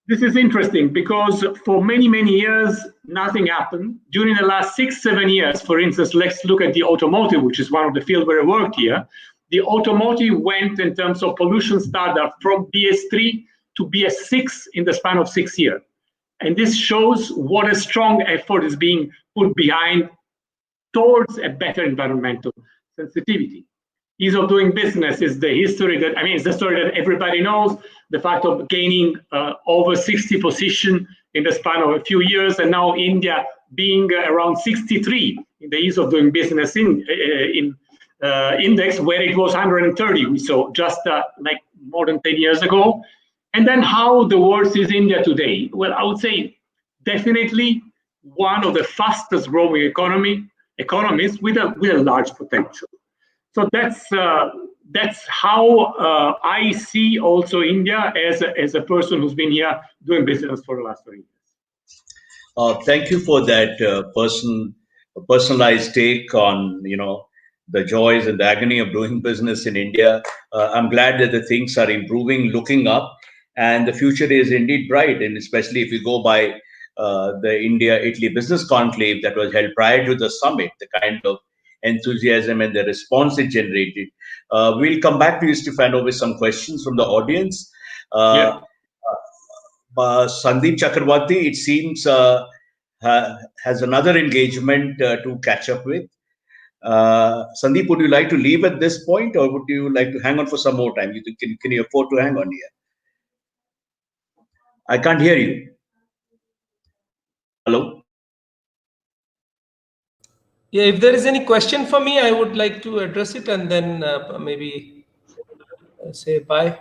Speaker 6: This is interesting because for many, many years, nothing happened. During the last 6-7 years, for instance, let's look at the automotive, which is one of the fields where I work here. The automotive went, in terms of pollution standard, from BS3 to BS6 in the span of 6 years. And this shows what a strong effort is being put behind towards a better environmental sensitivity. Ease of doing business is the history that, it's the story that everybody knows, the fact of gaining over 60 position in the span of a few years, and now India being around 63 in the ease of doing business index, where it was 130, we saw just like more than 10 years ago. And then how the world sees India today? Well, I would say definitely one of the fastest growing economies with a large potential. So that's how I see also India as a person who's been here doing business for the last 20 years.
Speaker 1: Thank you for that personalized take on the joys and the agony of doing business in India. I'm glad that the things are improving, looking up, and the future is indeed bright. And especially if you go by the India-Italy Business Conclave that was held prior to the summit, the kind of enthusiasm and the response it generated. We'll come back to you, Stefano, with some questions from the audience. Sandeep Chakravarti, it seems, has another engagement to catch up with. Sandeep, would you like to leave at this point, or would you like to hang on for some more time? Can you afford to hang on here? I can't hear you. Hello?
Speaker 4: Yeah, if there is any question for me, I would like to address it and then maybe say bye.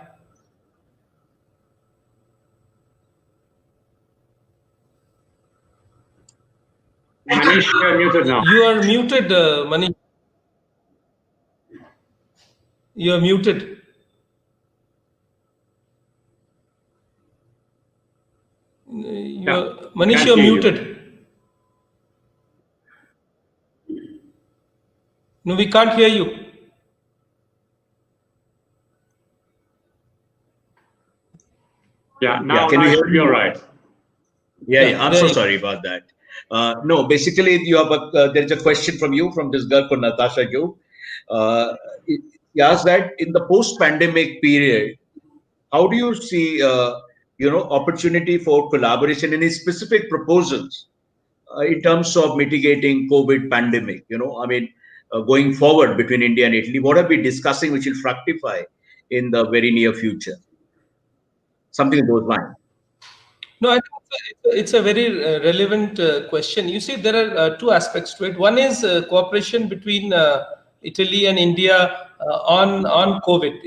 Speaker 6: Manish, you are muted now.
Speaker 4: You are muted, Manish. You are muted. Manish, you are muted. No, we can't hear you.
Speaker 6: Yeah, now
Speaker 1: can you hear me?
Speaker 6: You're right.
Speaker 1: Yeah, I'm so sorry about that. No, basically, you have there is a question from you, from this girl called Natasha Jo. He asked that in the post-pandemic period, how do you see, opportunity for collaboration? Any specific proposals in terms of mitigating COVID pandemic? Going forward between India and Italy, what are we discussing which will fructify in the very near future? Something in those lines.
Speaker 4: No, I think it's a very relevant question. You see, there are two aspects to it. One is cooperation between Italy and India on COVID.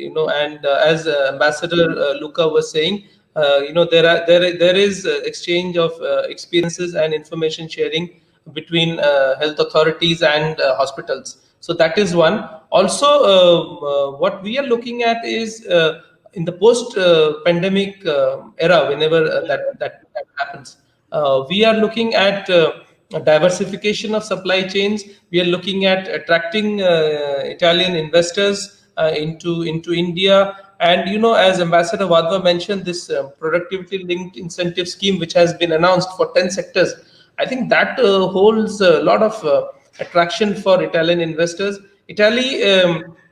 Speaker 4: And as Ambassador Luca was saying, there is exchange of experiences and information sharing between health authorities and hospitals. So that is one. Also, what we are looking at is in the post-pandemic era, whenever that happens, we are looking at diversification of supply chains. We are looking at attracting Italian investors into India. And as Ambassador Wadhwa mentioned, this productivity-linked incentive scheme, which has been announced for 10 sectors, I think that holds a lot of attraction for Italian investors. Italy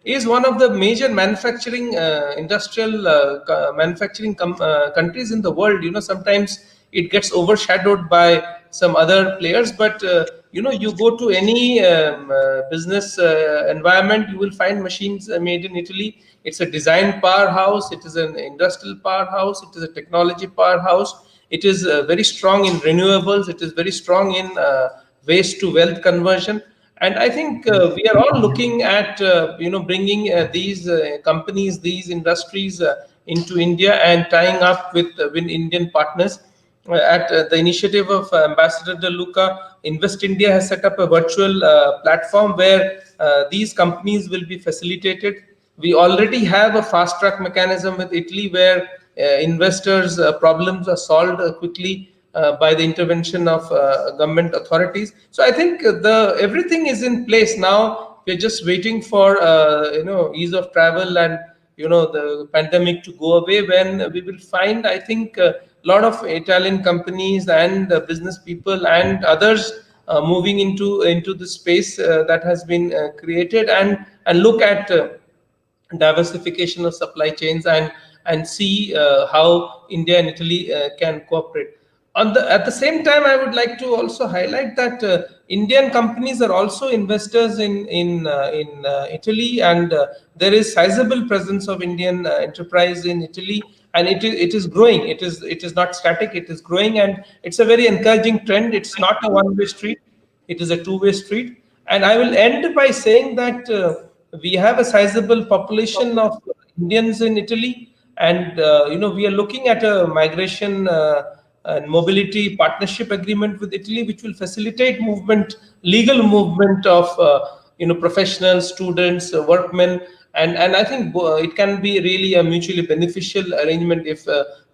Speaker 4: is one of the major manufacturing, industrial manufacturing countries in the world. Sometimes it gets overshadowed by some other players, but you go to any business environment, you will find machines made in Italy. It's a design powerhouse, it is an industrial powerhouse, it is a technology powerhouse. It is very strong in renewables, it is very strong in waste to wealth conversion. And I think we are all looking at bringing these companies, these industries into India and tying up with Indian partners. At the initiative of Ambassador De Luca, Invest India has set up a virtual platform where these companies will be facilitated. We already have a fast track mechanism with Italy where investors' problems are solved quickly by the intervention of government authorities. So I think everything is in place now. We're just waiting for ease of travel and the pandemic to go away, when we will find, I think, a lot of Italian companies and business people and others moving into the space that has been created, and look at diversification of supply chains and see how India and Italy can cooperate. At the same time, I would like to also highlight that Indian companies are also investors in Italy, and there is sizable presence of Indian enterprise in Italy, and it is growing. It is not static. It is growing, and it's a very encouraging trend. It's not a one-way street. It is a two-way street. And I will end by saying that we have a sizable population of Indians in Italy, and we are looking at a migration and mobility partnership agreement with Italy, which will facilitate legal movement of professionals, students, workmen, and I think it can be really a mutually beneficial arrangement if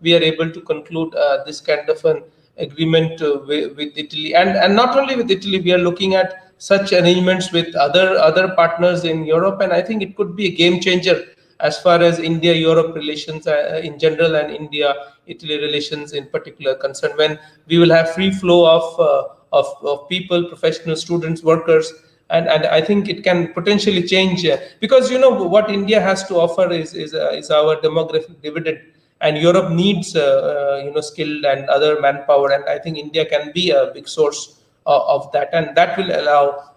Speaker 4: we are able to conclude this kind of an agreement with Italy, and not only with Italy. We are looking at such arrangements with other partners in Europe, and I think it could be a game changer as far as India-Europe relations in general and India-Italy relations in particular concerned, when we will have free flow of people, professional students, workers, and I think it can potentially change because what India has to offer is our demographic dividend, and Europe needs skilled and other manpower, and I think India can be a big source of that, and that will allow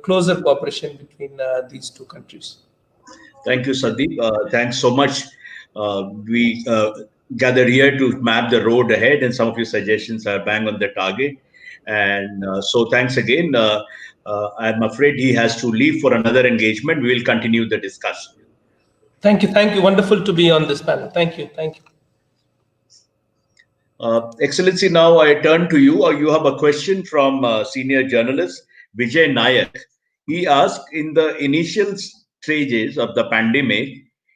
Speaker 4: closer cooperation between these two countries.
Speaker 1: Thank you, Sandeep. Thanks so much. We gathered here to map the road ahead, and some of your suggestions are bang on the target. And so thanks again. I'm afraid he has to leave for another engagement. We will continue the discussion.
Speaker 4: Thank you. Wonderful to be on this panel. Thank you.
Speaker 1: Excellency, now I turn to you. You have a question from senior journalist Vijay Nayak. He asked, in the initial stages of the pandemic,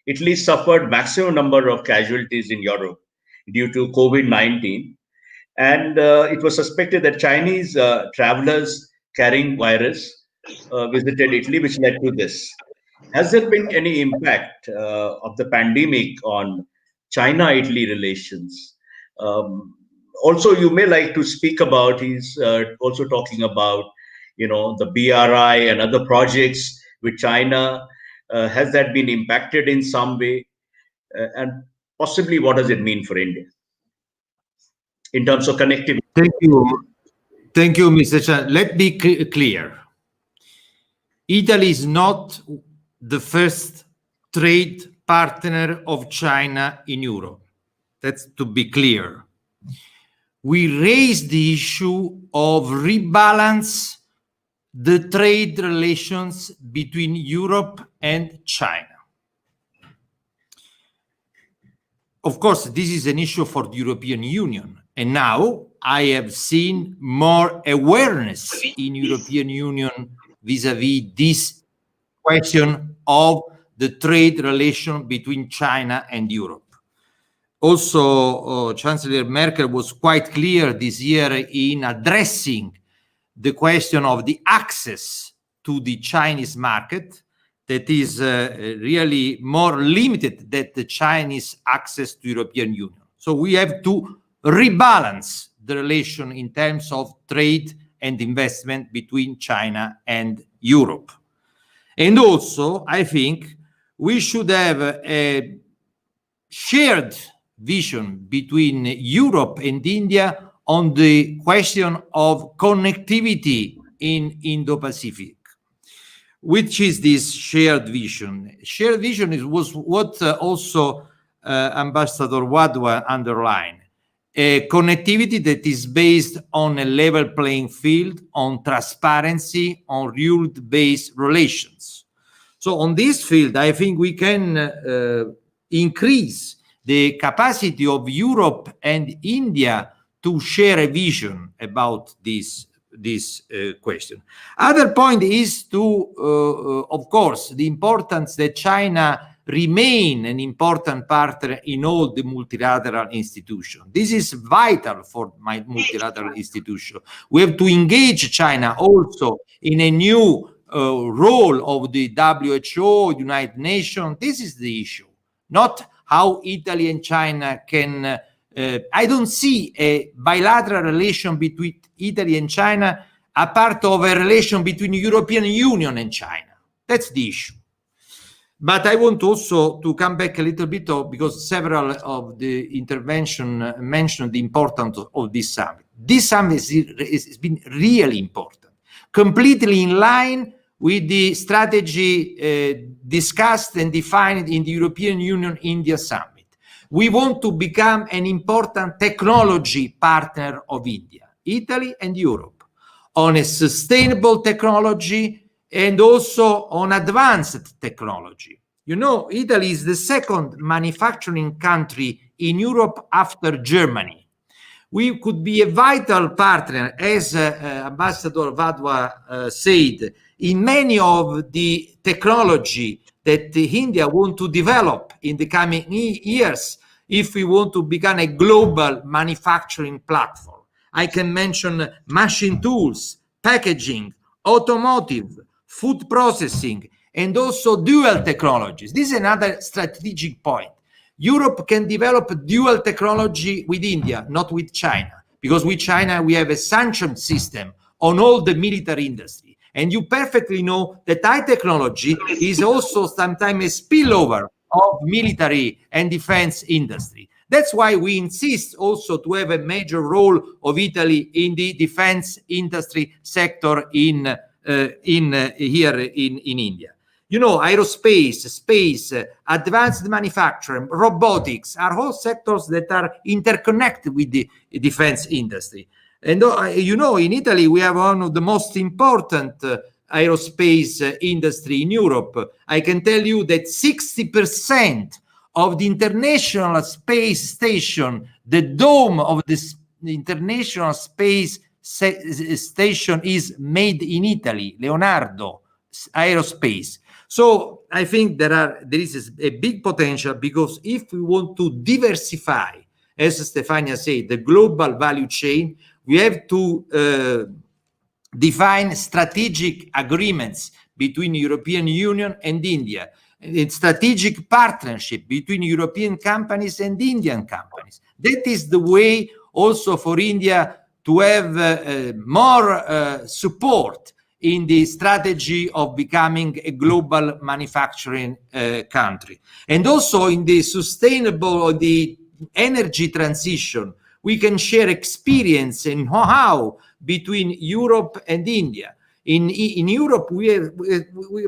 Speaker 1: Italy suffered maximum number of casualties in Europe due to COVID-19. And it was suspected that Chinese travelers carrying virus visited Italy, which led to this. Has there been any impact of the pandemic on China-Italy relations? Also, you may like to speak about, he's also talking about, the BRI and other projects with China? Has that been impacted in some way? And possibly, what does it mean for India in terms of connectivity?
Speaker 2: Thank you. Thank you, Mr. Chan. Let me be clear. Italy is not the first trade partner of China in Europe. That's to be clear. We raised the issue of rebalance the trade relations between Europe and China. Of course, this is an issue for the European Union. And now I have seen more awareness in European Union vis-à-vis this question of the trade relation between China and Europe. Also, Chancellor Merkel was quite clear this year in addressing the question of the access to the Chinese market that is really more limited than the Chinese access to European Union. So we have to rebalance the relation in terms of trade and investment between China and Europe. And also, I think we should have a shared vision between Europe and India on the question of connectivity in Indo-Pacific. Which is this shared vision? Shared vision was what also Ambassador Wadhwa underlined. A connectivity that is based on a level playing field, on transparency, on rule-based relations. So on this field, I think we can increase the capacity of Europe and India to share a vision about this question. Other point is to, of course, the importance that China remain an important partner in all the multilateral institutions. This is vital for my multilateral institution. We have to engage China also in a new role of the WHO, United Nations. This is the issue, not how Italy and China can I don't see a bilateral relation between Italy and China a part of a relation between European Union and China. That's the issue. But I want also to come back a little bit because several of the intervention mentioned the importance of this summit. This summit has been really important, completely in line with the strategy discussed and defined in the European Union-India summit. We want to become an important technology partner of India, Italy and Europe, on a sustainable technology and also on advanced technology. You know, Italy is the second manufacturing country in Europe after Germany. We could be a vital partner, as Ambassador Wadhwa said, in many of the technology that India want to develop in the coming years if we want to become a global manufacturing platform. I can mention machine tools, packaging, automotive, food processing, and also dual technologies. This is another strategic point. Europe can develop dual technology with India, not with China, because with China we have a sanction system on all the military industry. And you perfectly know that high technology is also sometimes a spillover of military and defense industry. That's why we insist also to have a major role of Italy in the defense industry sector in India. You know, aerospace, space, advanced manufacturing, robotics are all sectors that are interconnected with the defense industry. And you know, in Italy, we have one of the most important aerospace industry in Europe. I can tell you that 60% of the International Space Station, the dome of the International Space Station is made in Italy, Leonardo Aerospace. So I think there is a big potential, because if we want to diversify, as Stefania said, the global value chain, we have to define strategic agreements between European Union and India, a strategic partnership between European companies and Indian companies. That is the way also for India to have more support in the strategy of becoming a global manufacturing country. And also in the sustainable or the energy transition, we can share experience and know-how between Europe and India. In Europe, we have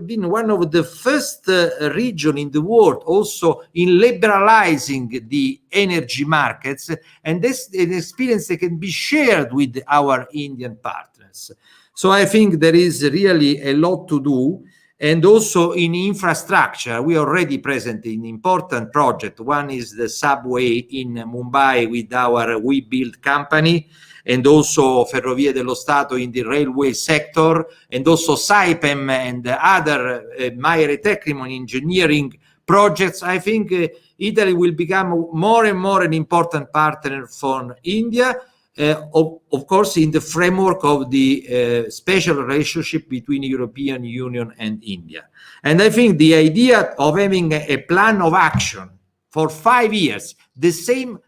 Speaker 2: been one of the first region in the world also in liberalizing the energy markets, and this is an experience that can be shared with our Indian partners. So I think there is really a lot to do. And also in infrastructure, we are already present in important projects. One is the subway in Mumbai with our We Build company, and also Ferrovie dello Stato in the railway sector, and also Saipem and other Maire Tecnimont engineering projects. I think Italy will become more and more an important partner for India, of course, in the framework of the special relationship between European Union and India. And I think the idea of having a plan of action for 5 years, the same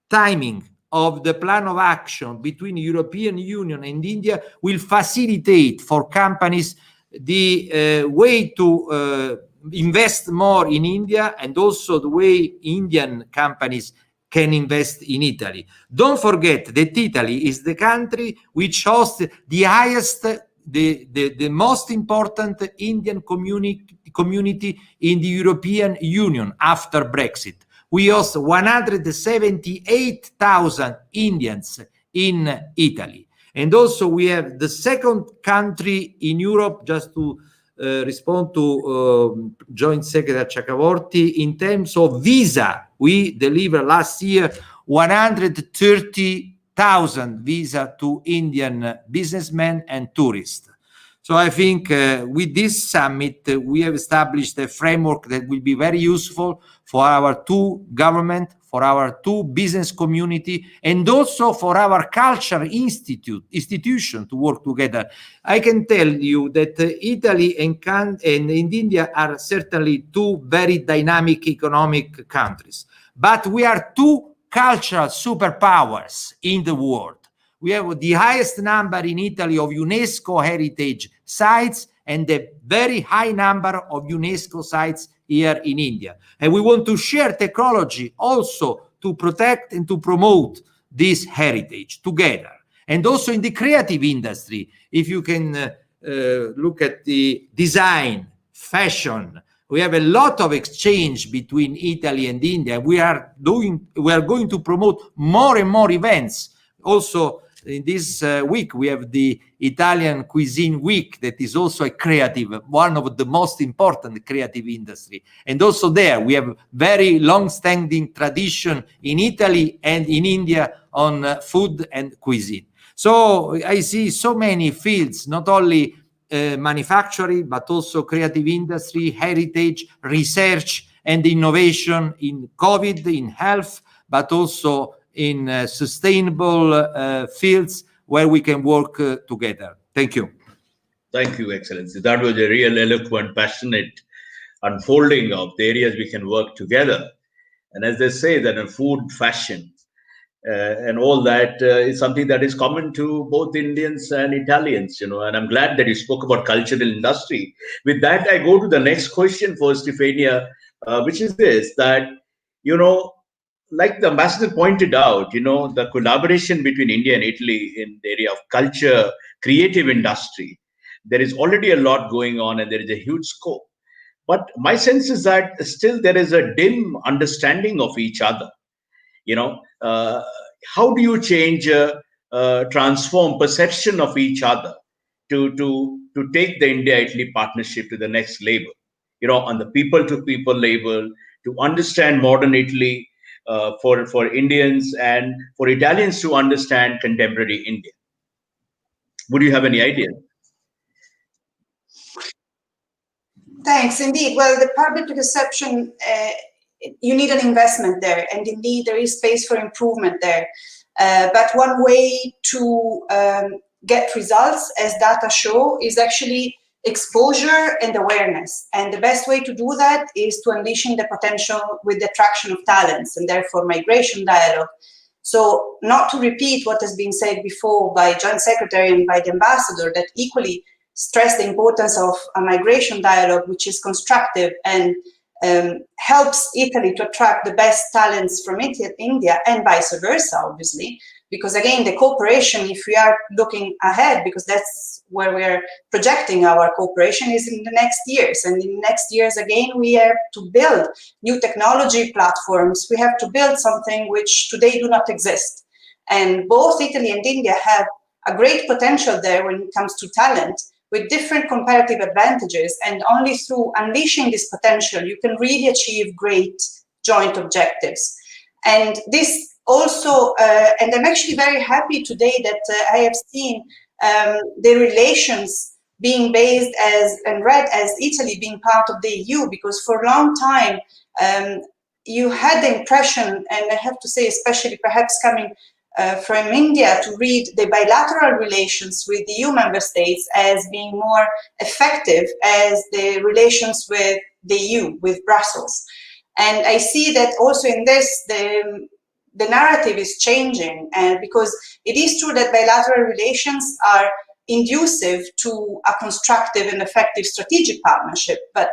Speaker 2: timing of the plan of action between European Union and India, will facilitate for companies the way to invest more in India, and also the way Indian companies can invest in Italy. Don't forget that Italy is the country which hosts the highest, the most important Indian community in the European Union after Brexit. We host 178,000 Indians in Italy. And also we have the second country in Europe, just to respond to Joint Secretary Chakravorty, in terms of visa. We delivered last year 130,000 visa to Indian businessmen and tourists. So I think with this summit, we have established a framework that will be very useful for our two government, for our two business community, and also for our culture institution to work together. I can tell you that Italy and India are certainly two very dynamic economic countries, but we are two cultural superpowers in the world. We have the highest number in Italy of UNESCO heritage sites and a very high number of UNESCO sites here in India. And we want to share technology also to protect and to promote this heritage together. And also in the creative industry, if you can look at the design, fashion, we have a lot of exchange between Italy and India. We are going to promote more and more events. Also, in this week, we have the Italian Cuisine Week, that is also a creative, one of the most important creative industry. And also there, we have very long-standing tradition in Italy and in India on food and cuisine. So I see so many fields, not only manufacturing, but also creative industry, heritage, research, and innovation in COVID, in health, but also in sustainable fields where we can work together. Thank you.
Speaker 1: Thank you, Excellency. That was a real eloquent, passionate unfolding of the areas we can work together. And as they say, that in food, fashion, and all that is something that is common to both Indians and Italians, and I'm glad that you spoke about cultural industry. With that, I go to the next question for Stefania, which is this, that, like the ambassador pointed out, the collaboration between India and Italy in the area of culture, creative industry, there is already a lot going on and there is a huge scope. But my sense is that still there is a dim understanding of each other. How do you change, transform perception of each other to take the India-Italy partnership to the next level, on the people-to-people level, to understand modern Italy, for Indians and for Italians to understand contemporary India? Would you have any idea?
Speaker 5: Thanks. Indeed. Well, the public perception, you need an investment there, and indeed there is space for improvement there. But one way to get results, as data show, is actually exposure and awareness. And the best way to do that is to unleashing the potential with the attraction of talents, and therefore migration dialogue. So not to repeat what has been said before by Joint Secretary and by the Ambassador, that equally stress the importance of a migration dialogue which is constructive and helps Italy to attract the best talents from India and vice versa, obviously. Because again, the cooperation, if we are looking ahead, because that's where we are projecting our cooperation, is in the next years. And in the next years, again, we have to build new technology platforms. We have to build something which today do not exist. And both Italy and India have a great potential there when it comes to talent, with different comparative advantages. And only through unleashing this potential, you can really achieve great joint objectives. And this also, and I'm actually very happy today that I have seen the relations being based as and read as Italy being part of the EU, because for a long time you had the impression, and I have to say, especially perhaps coming from India, to read the bilateral relations with the EU member states as being more effective as the relations with the EU, with Brussels. And I see that also in this, the narrative is changing, and because it is true that bilateral relations are inducive to a constructive and effective strategic partnership, but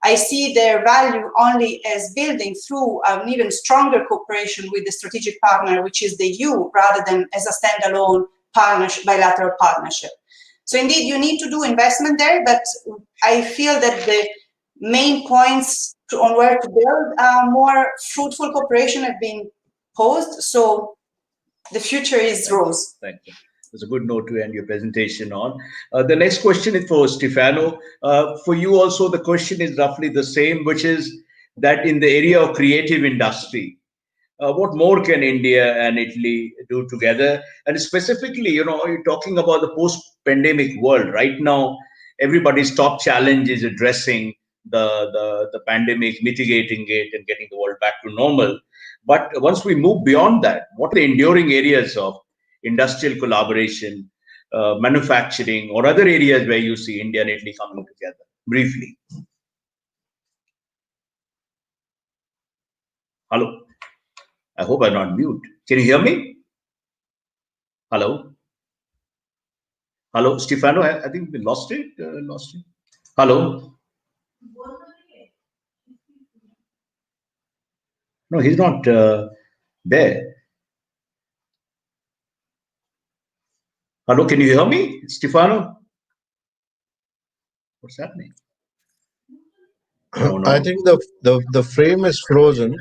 Speaker 5: I see their value only as building through an even stronger cooperation with the strategic partner, which is the EU, rather than as a standalone partnership, bilateral partnership. So indeed, you need to do investment there, but I feel that the main points on where to build more fruitful cooperation have been posed. So the future is rose.
Speaker 1: Thank you. That's a good note to end your presentation on. The next question is for Stefano. For you also, the question is roughly the same, which is that in the area of creative industry, what more can India and Italy do together? And specifically, you know, you're talking about the post-pandemic world. Right now, everybody's top challenge is addressing the pandemic, mitigating it, and getting the world back to normal. But once we move beyond that, what are the enduring areas of industrial collaboration, manufacturing, or other areas where you see India and Italy coming together? Briefly. Hello. I hope I'm not mute. Can you hear me? Hello. Hello, Stefano. I think we lost it. Hello. No, he's not there. Hello, can you hear me, Stefano? What's happening? No.
Speaker 3: I think the frame is frozen.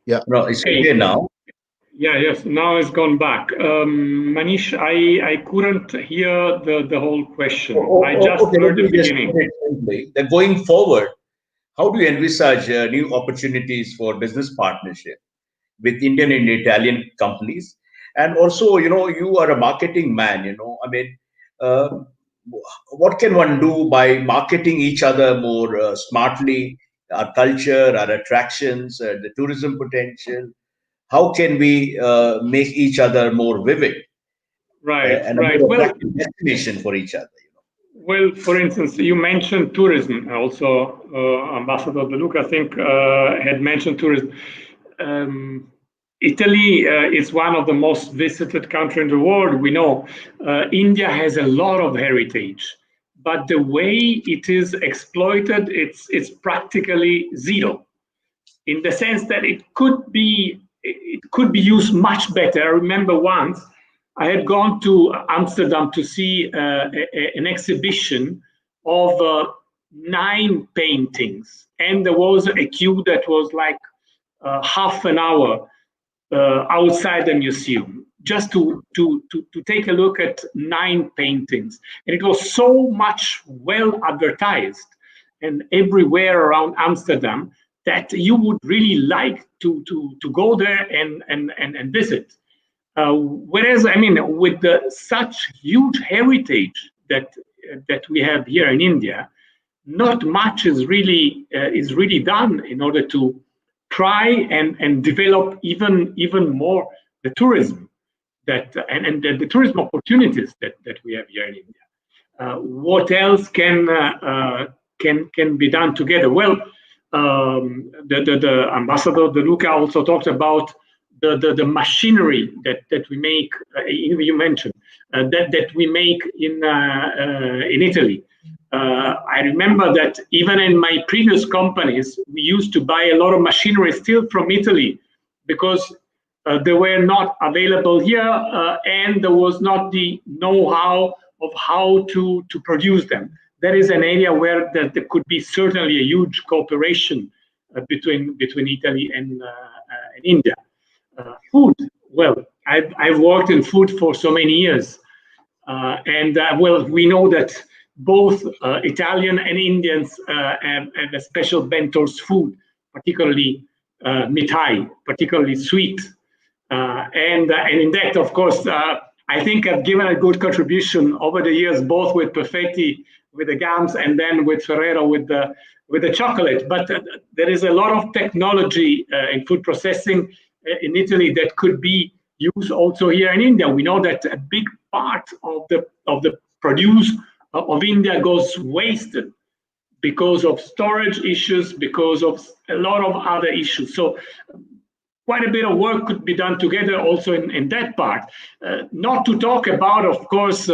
Speaker 3: Yeah.
Speaker 1: No, it's okay now.
Speaker 6: Yeah, yes, now it's gone back. Manish, I couldn't hear the whole question. I just heard the beginning.
Speaker 1: Then going forward, how do you envisage new opportunities for business partnership with Indian and Italian companies? And also, you know, you are a marketing man, you know, I mean, what can one do by marketing each other more smartly, our culture, our attractions, the tourism potential? How can we make each other more vivid?
Speaker 6: Right,
Speaker 1: and
Speaker 6: right.
Speaker 1: a more attractive destination for each other? You know?
Speaker 6: Well, for instance, you mentioned tourism. Also, Ambassador De Luca, I think, had mentioned tourism. Italy is one of the most visited countries in the world. We know India has a lot of heritage, but the way it is exploited, it's practically zero, in the sense that it could be used much better. I remember once I had gone to Amsterdam to see an exhibition of 9 paintings, and there was a queue that was like half an hour outside the museum just to take a look at 9 paintings. And it was so much well advertised and everywhere around Amsterdam that you would really like to go there and visit. Whereas, I mean, with such huge heritage that we have here in India, not much is really done in order to try and develop even more the tourism and the tourism opportunities that we have here in India. What else can be done together? Well, the Ambassador De Luca also talked about the machinery that we make, you mentioned, that we make in Italy. I remember that even in my previous companies, we used to buy a lot of machinery still from Italy because they were not available here, and there was not the know-how of how to produce them. That is an area where there could be certainly a huge cooperation between Italy and India. Food, well, I've worked in food for so many years, and well, we know that both Italian and Indians have a special bento's food, particularly mithai, particularly sweet. And in that, of course, I think I've given a good contribution over the years, both with Perfetti, with the gums, and then with Ferrero with the chocolate. But there is a lot of technology in food processing in Italy that could be used also here in India. We know that a big part of the produce of India goes wasted because of storage issues, because of a lot of other issues. So quite a bit of work could be done together also in that part. Not to talk about, of course,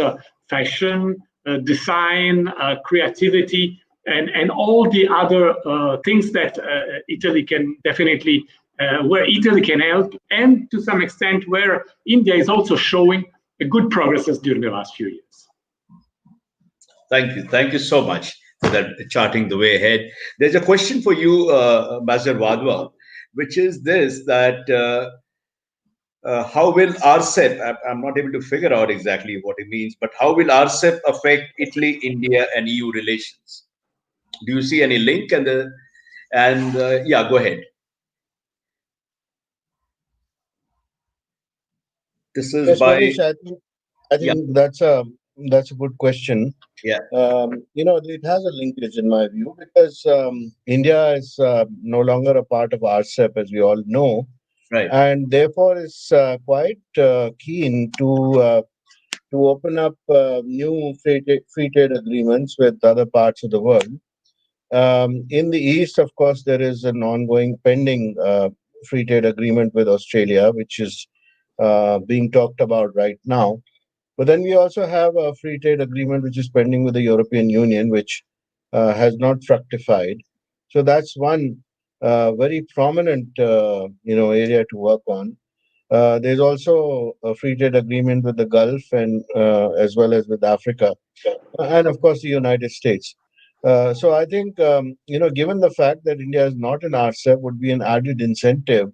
Speaker 6: fashion, design, creativity, and all the other things that Italy can definitely, where Italy can help, and to some extent where India is also showing a good progresses during the last few years.
Speaker 1: Thank you so much for that, charting the way ahead. There's a question for you, Ambassador Wadhwa, which is this, that how will RCEP, I'm not able to figure out exactly what it means, but how will RCEP affect Italy, India, and EU relations? Do you see any link? Yeah, go ahead. This is
Speaker 3: Yes,
Speaker 1: by...
Speaker 3: Manish, I think that's a good question.
Speaker 1: Yeah.
Speaker 3: It has a linkage in my view, because India is no longer a part of RCEP, as we all know,
Speaker 1: Right.
Speaker 3: and therefore is quite keen to open up new free trade agreements with other parts of the world. In the East, of course, there is an ongoing pending free trade agreement with Australia, which is being talked about right now. But then we also have a free trade agreement which is pending with the European Union, which has not fructified. So that's one very prominent area to work on. There's also a free trade agreement with the Gulf and as well as with Africa, and of course the United States. So I think given the fact that India is not in RCEP, would be an added incentive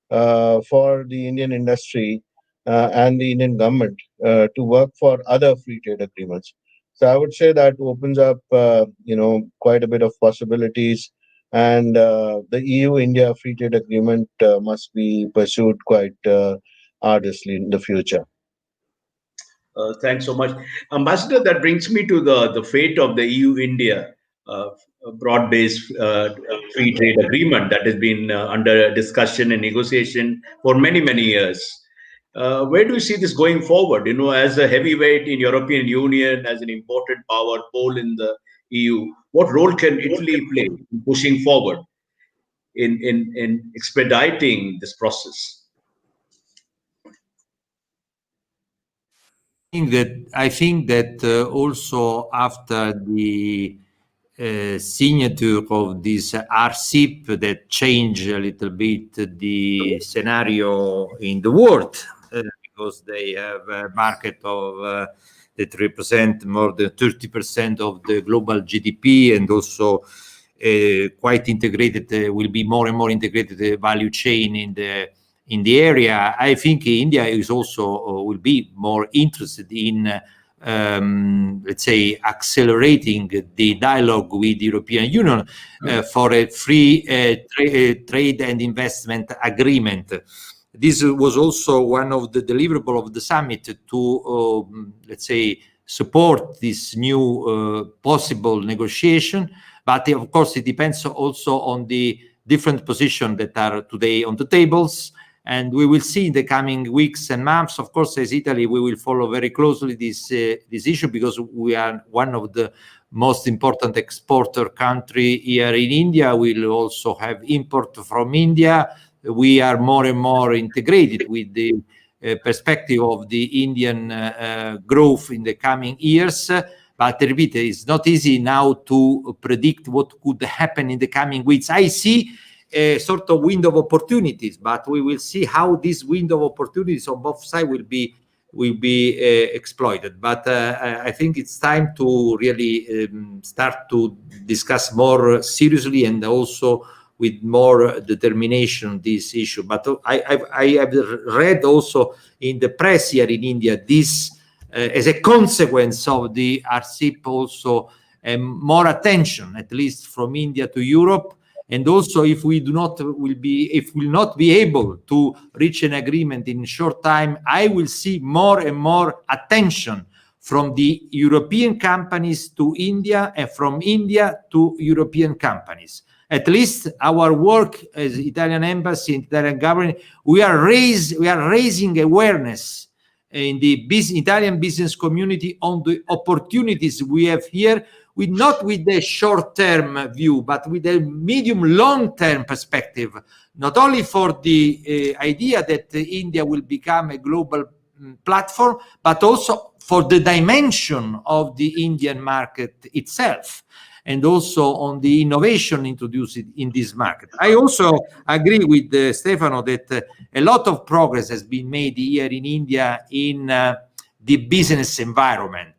Speaker 3: for the Indian industry and the Indian government to work for other free trade agreements. So I would say that opens up quite a bit of possibilities, and the EU-India free trade agreement must be pursued quite arduously in the future.
Speaker 1: Thanks so much, Ambassador. That brings me to the fate of the EU-India broad-based free trade agreement that has been under discussion and negotiation for many years. Where do you see this going forward? As a heavyweight in European Union, as an important power pole in the EU, what role can Italy play in pushing forward in expediting this process?
Speaker 2: I think that also after the signature of this RCEP that changed a little bit the scenario in the world, because they have a market of that represent more than 30% of the global GDP, and also quite integrated, will be more and more integrated value chain in the area. I think India is also will be more interested in let's say accelerating the dialogue with the European Union for a free trade and investment agreement. This was also one of the deliverables of the summit to let's say support this new possible negotiation. But of course, it depends also on the different positions that are today on the tables. And we will see in the coming weeks and months. Of course, as Italy, we will follow very closely this issue, because we are one of the most important exporter country here in India. We'll also have import from India. we are more and more integrated with the perspective of the Indian growth in the coming years. But I repeat, it's not easy now to predict what could happen in the coming weeks. I see a sort of window of opportunities, but we will see how this window of opportunities on both sides will be exploited. But I think it's time to really start to discuss more seriously and also with more determination this issue. But I have read also in the press here in India this as a consequence of the RCEP also more attention, at least from India to Europe. And also, if we will not be able to reach an agreement in short time, I will see more and more attention from the European companies to India and from India to European companies. At least our work as Italian embassy and Italian government, we are raising awareness in the Italian business community on the opportunities we have here, not with the short-term view, but with a medium long-term perspective, not only for the idea that India will become a global platform, but also for the dimension of the Indian market itself, and also on the innovation introduced in this market. I also agree with Stefano that a lot of progress has been made here in India in the business environment.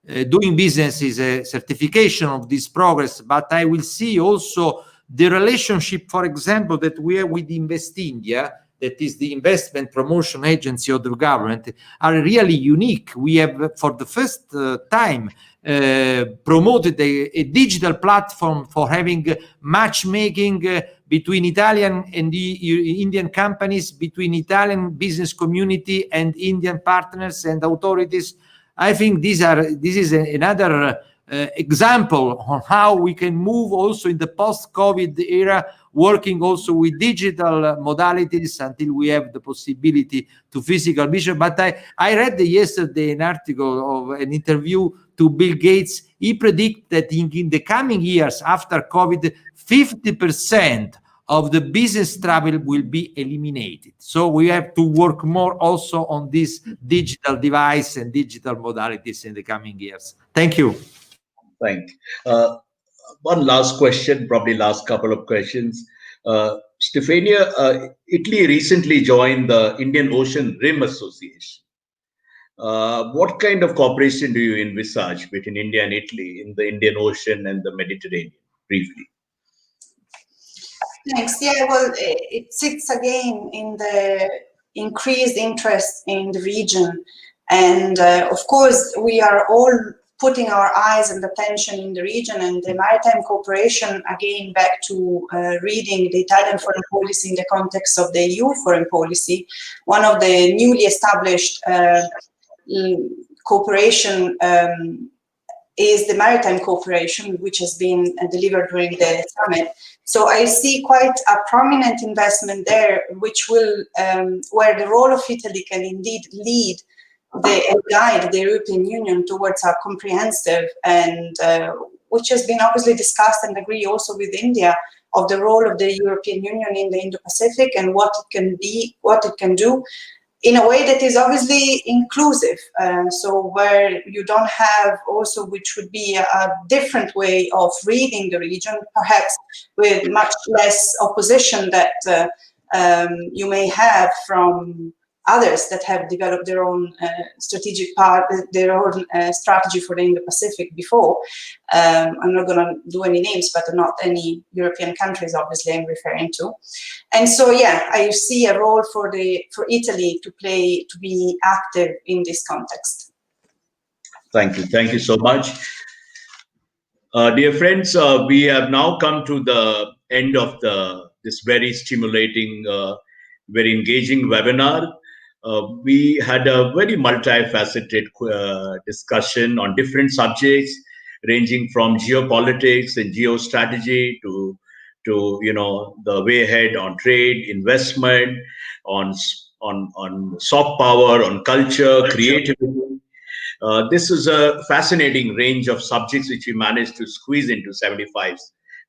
Speaker 2: Doing business is a certification of this progress, but I will see also the relationship, for example, that we have with Invest India, that is the investment promotion agency of the government, are really unique. We have, for the first time, promoted a digital platform for having matchmaking between Italian and the Indian companies, between Italian business community and Indian partners and authorities. I think this is another example on how we can move also in the post-COVID era, working also with digital modalities until we have the possibility to physical vision. But I read yesterday an article of an interview to Bill Gates. He predicts that in the coming years after COVID, 50% of the business travel will be eliminated. So we have to work more also on this digital device and digital modalities in the coming years. Thank you.
Speaker 1: Thank you. One last question, probably last couple of questions. Stefania, Italy recently joined the Indian Ocean Rim Association. What kind of cooperation do you envisage between India and Italy in the Indian Ocean and the Mediterranean, briefly?
Speaker 5: Thanks. Yeah, well, it sits again in the increased interest in the region. And of course, we are all putting our eyes and attention in the region, and the maritime cooperation, again, back to reading the Italian foreign policy in the context of the EU foreign policy. One of the newly established cooperation is the maritime cooperation, which has been delivered during the summit. So I see quite a prominent investment there, which will, where the role of Italy can indeed lead and guide the European Union towards a comprehensive and which has been obviously discussed and agreed also with India, of the role of the European Union in the Indo-Pacific and what it can be, what it can do, in a way that is obviously inclusive. So where you don't have also, which would be a different way of reading the region, perhaps with much less opposition that you may have from others that have developed their own strategic part, their own strategy for the Indo-Pacific before. I'm not going to do any names, but not any European countries, obviously, I'm referring to. And so, yeah, I see a role for Italy to play, to be active in this context.
Speaker 1: Thank you so much. Dear friends, we have now come to the end of this very stimulating, very engaging webinar. We had a very multifaceted discussion on different subjects, ranging from geopolitics and geostrategy to the way ahead on trade, investment, on soft power, on culture, creativity. This is a fascinating range of subjects which we managed to squeeze into 75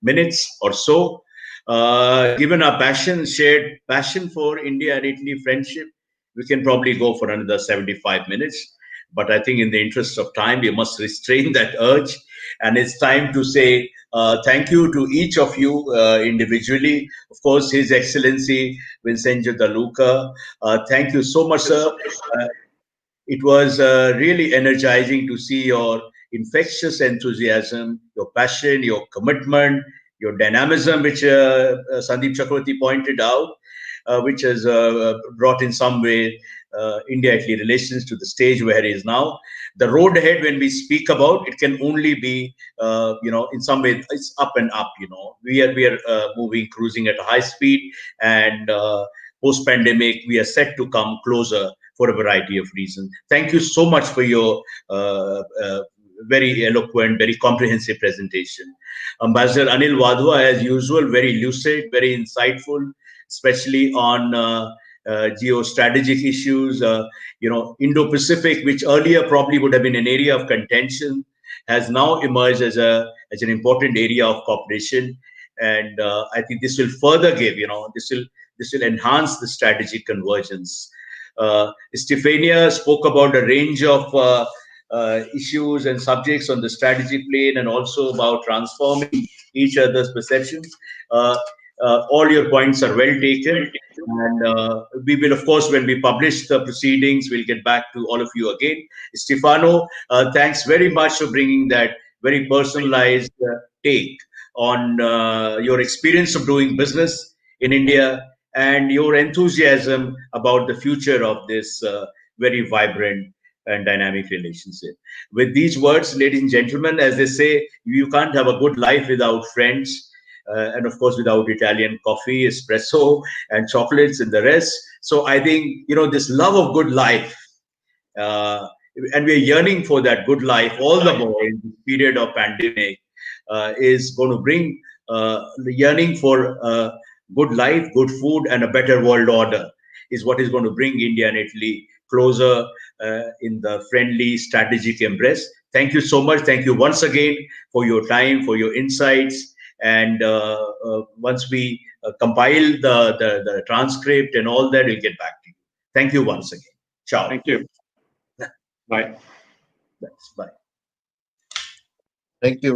Speaker 1: minutes or so. Given our passion, shared passion for India and Italy friendship, we can probably go for another 75 minutes. But I think in the interest of time, we must restrain that urge. And it's time to say thank you to each of you individually. Of course, His Excellency Vincenzo Da Luca. Thank you so much, sir. It was really energizing to see your infectious enthusiasm, your passion, your commitment, your dynamism, which Sandeep Chakravarti pointed out, which has brought in some way India-Italy relations to the stage where it is now. The road ahead, when we speak about, it can only be, in some way, it's up and up. We are moving, cruising at a high speed, and post-pandemic, we are set to come closer for a variety of reasons. Thank you so much for your very eloquent, very comprehensive presentation. Ambassador Anil Wadhwa, as usual, very lucid, very insightful, especially on geostrategic issues. Indo-Pacific, which earlier probably would have been an area of contention, has now emerged as an important area of cooperation. And I think this will further give, this will enhance the strategic convergence. Stefania spoke about a range of issues and subjects on the strategy plane, and also about transforming each other's perceptions. All your points are well taken, and we will, of course, when we publish the proceedings, we'll get back to all of you again. Stefano, thanks very much for bringing that very personalized take on your experience of doing business in India and your enthusiasm about the future of this very vibrant and dynamic relationship. With these words, ladies and gentlemen, as they say, you can't have a good life without friends, and of course without Italian coffee, espresso, and chocolates and the rest. So I think, this love of good life, and we're yearning for that good life all the more in this period of pandemic, is going to bring the yearning for good life, good food, and a better world order is what is going to bring India and Italy closer in the friendly strategic embrace. Thank you so much. Thank you once again for your time, for your insights. And once we compile the transcript and all that, we'll get back to you. Thank you once again. Ciao.
Speaker 6: Thank you. Bye.
Speaker 1: Bye.
Speaker 3: Thank you.